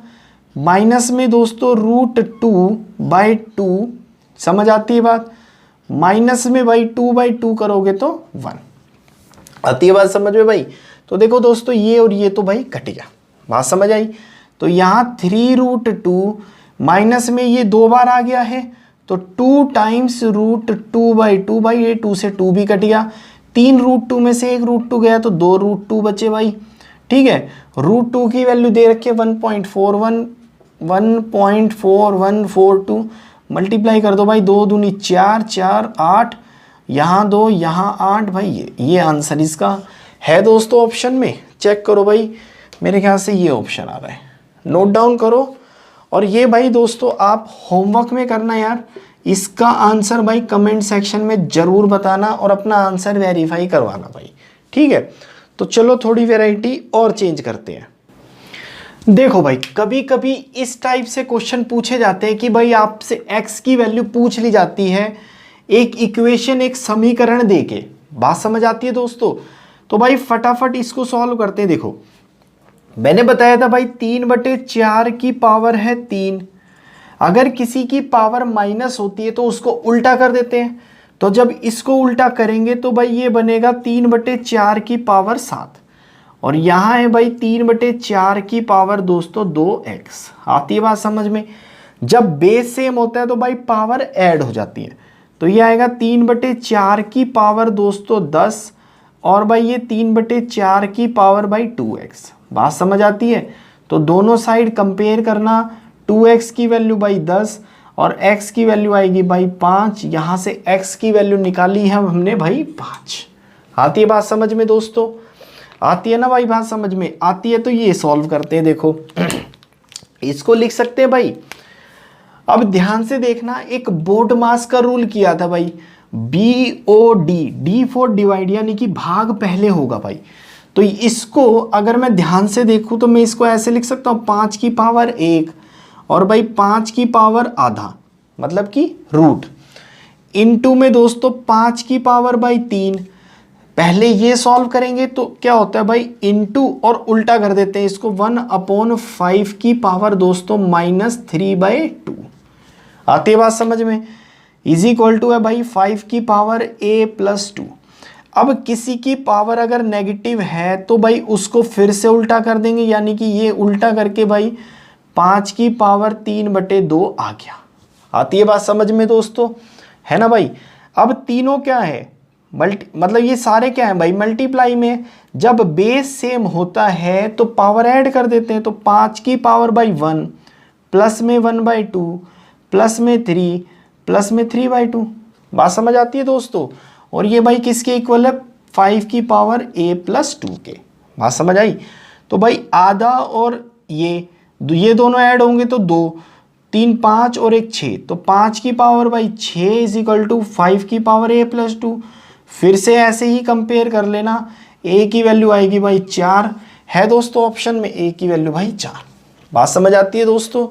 माइनस में दोस्तों √2/2, समझ आती है बात, माइनस में भाई 2/2 करोगे तो 1, आती है बात समझ में भाई। तो देखो दोस्तों ये और ये तो भाई कट गया, बात समझ आई। तो यहाँ 3√2 माइनस में ये 2 बार आ गया है तो 2 टाइम्स √2/2 भाई, ये 2 से 2 भी कट गया, 3√2 में से 1√2 गया तो 2√2 बचे भाई, ठीक है। √2 की वैल्यू दे रखी है 1.4142, मल्टीप्लाई कर दो भाई, 2 दूनी 4, 4 8, यहाँ 2 यहाँ 8 भाई, ये आंसर इसका है दोस्तों। ऑप्शन में चेक करो भाई, मेरे ख्याल से ये ऑप्शन आ रहा है, नोट डाउन करो। और ये भाई दोस्तों आप होमवर्क में करना यार, इसका आंसर भाई कमेंट सेक्शन में ज़रूर बताना और अपना आंसर वेरीफाई करवाना भाई, ठीक है। तो चलो थोड़ी वैरायटी और चेंज करते हैं। देखो भाई कभी कभी इस टाइप से क्वेश्चन पूछे जाते हैं कि भाई आपसे x की वैल्यू पूछ ली जाती है एक इक्वेशन, एक समीकरण देके, बात समझ आती है दोस्तों। तो भाई फटाफट इसको सॉल्व करते हैं। देखो मैंने बताया था भाई 3/4 की पावर है 3, अगर किसी की पावर माइनस होती है तो उसको उल्टा कर देते हैं, तो जब इसको उल्टा करेंगे तो भाई ये बनेगा 3/4 की पावर 7, और यहाँ है भाई 3/4 की पावर दोस्तों 2x, आती है बात समझ में। जब बेस सेम होता है तो भाई पावर ऐड हो जाती है, तो ये आएगा 3/4 की पावर दोस्तों 10, और भाई ये 3/4 की पावर भाई 2x, बात समझ आती है। तो दोनों साइड कंपेयर करना, 2x की वैल्यू भाई 10 और x की वैल्यू आएगी भाई 5, यहाँ से x की वैल्यू निकाली है हमने भाई 5, आती है बात समझ में दोस्तों, आती है ना भाई बात समझ में, आती है। तो ये सॉल्व करते हैं, देखो इसको लिख सकते हैं भाई। अब ध्यान से देखना, एक बोर्ड मास का रूल किया था भाई, BOD, D फॉर डिवाइड, यानी कि भाग पहले होगा भाई। तो इसको अगर मैं ध्यान से देखूं तो मैं इसको ऐसे लिख सकता हूँ 5 की पावर 1 और भाई 5 की पावर आधा, मतलब कि रूट, इनटू में दोस्तों 5 की पावर भाई 3। पहले ये सॉल्व करेंगे तो क्या होता है भाई, इनटू और उल्टा कर देते हैं इसको, 1/5 की पावर दोस्तों -3/2, आती है बात समझ में, इज इक्वल टू है भाई 5 की पावर a+2। अब किसी की पावर अगर नेगेटिव है तो भाई उसको फिर से उल्टा कर देंगे, यानी कि ये उल्टा करके भाई 5 की पावर 3/2 आ गया, आती है बात समझ में दोस्तों, है ना भाई। अब तीनों क्या है, मतलब ये सारे क्या है भाई, मल्टीप्लाई में। जब बेस सेम होता है तो पावर ऐड कर देते हैं, तो 5 की पावर भाई 1 प्लस में 1/2 प्लस में 3 प्लस में 3/2, बात समझ आती है दोस्तों। और ये भाई किसके इक्वल है, 5 की पावर a+2 के, बात समझ आई। तो भाई आधा और ये दोनों ऐड होंगे तो 2, 3 5 और 1 6, तो 5 की पावर भाई 6 इज इक्वल टू 5 की पावर a+2। फिर से ऐसे ही कंपेयर कर लेना, a की वैल्यू आएगी भाई 4, है दोस्तों ऑप्शन में a की वैल्यू भाई 4, बात समझ आती है दोस्तों,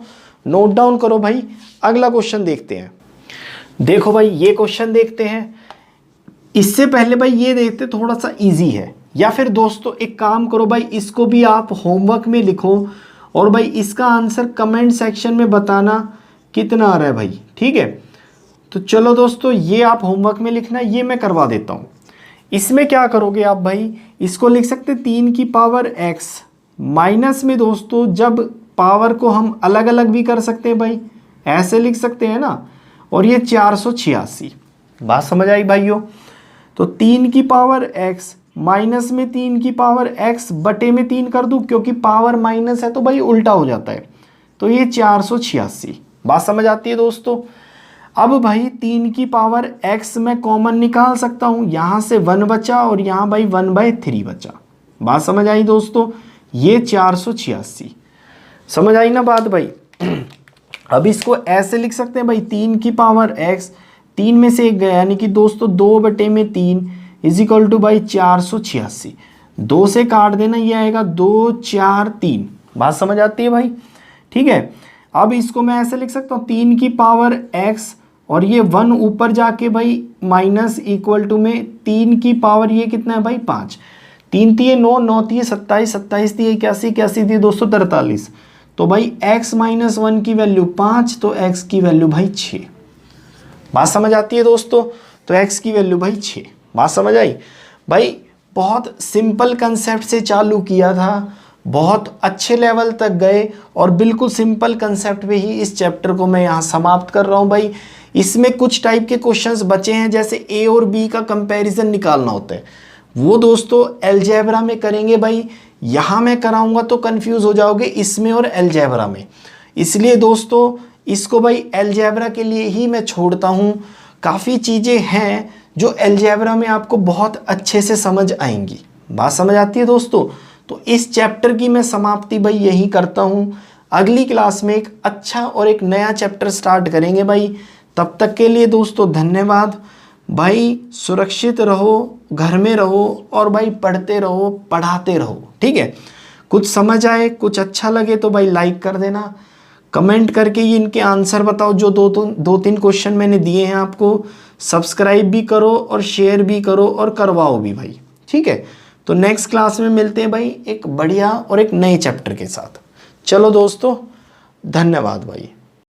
नोट डाउन करो भाई। अगला क्वेश्चन देखते हैं। देखो भाई ये क्वेश्चन देखते हैं, इससे पहले भाई ये देखते थोड़ा सा इजी है, या फिर दोस्तों एक काम करो भाई, इसको भी आप होमवर्क में लिखो और भाई इसका आंसर कमेंट सेक्शन में बताना कितना आ रहा है भाई, ठीक है। तो चलो दोस्तों ये आप होमवर्क में लिखना, ये मैं करवा देता हूँ। इसमें क्या करोगे आप भाई, इसको लिख सकते 3 की पावर x, माइनस में दोस्तों जब पावर को हम अलग अलग भी कर सकते हैं भाई, ऐसे लिख सकते हैं ना, और ये 486, बात समझ आई भाइयों। तो 3 की पावर x माइनस में 3 की पावर x बटे में 3 कर दूं, क्योंकि पावर माइनस है तो भाई उल्टा हो जाता है, तो ये 486, बात समझ आती है दोस्तों। अब भाई 3 की पावर x मैं कॉमन निकाल सकता हूं, यहां से 1 बचा और यहां भाई 1/3 बचा, बात समझ आई दोस्तों, ये 486, समझ आई ना बात भाई। अब इसको ऐसे लिख सकते हैं भाई, 3 की पावर x, 3 में से 1 गया, यानी कि दोस्तों 2/3 इज इक्वल टू भाई 486, 2 से काट देना, ये आएगा 2 4 3, बात समझ आती है भाई, ठीक है। अब इसको मैं ऐसे लिख सकता हूँ 3 की पावर x और ये 1 ऊपर जाके भाई माइनस इक्वल टू में 3 की पावर ये कितना है भाई 5, 3 तिये 9, 9 तिये 27, 27 तिये 81, 81 तिये 243। तो भाई x माइनस 1 की वैल्यू 5, तो x की वैल्यू भाई 6। बात समझ आती है दोस्तों? तो x की वैल्यू भाई 6। बात समझ आई भाई? बहुत सिंपल कंसेप्ट से चालू किया था, बहुत अच्छे लेवल तक गए और बिल्कुल सिंपल कंसेप्ट पे ही इस चैप्टर को मैं यहाँ समाप्त कर रहा हूँ भाई। इसमें कुछ टाइप के क्वेश्चंस बचे हैं, जैसे a और b का कंपैरिजन निकालना होता है, वो दोस्तों अलजेब्रा में करेंगे भाई। यहाँ मैं कराऊंगा तो कंफ्यूज हो जाओगे इसमें और अलजेब्रा में, इसलिए दोस्तों इसको भाई अलजेब्रा के लिए ही मैं छोड़ता हूँ। काफ़ी चीज़ें हैं जो अलजेब्रा में आपको बहुत अच्छे से समझ आएंगी। बात समझ आती है दोस्तों? तो इस चैप्टर की मैं समाप्ति भाई यही करता हूँ। अगली क्लास में एक अच्छा और एक नया चैप्टर स्टार्ट करेंगे भाई। तब तक के लिए दोस्तों धन्यवाद भाई। सुरक्षित रहो, घर में रहो और भाई पढ़ते रहो, पढ़ाते रहो, ठीक है? कुछ समझ आए, कुछ अच्छा लगे तो भाई लाइक कर देना, कमेंट करके ये इनके आंसर बताओ जो दो तीन क्वेश्चन मैंने दिए हैं आपको। सब्सक्राइब भी करो और शेयर भी करो और करवाओ भी भाई, ठीक है? तो नेक्स्ट क्लास में मिलते हैं भाई एक बढ़िया और एक नए चैप्टर के साथ। चलो दोस्तों, धन्यवाद भाई।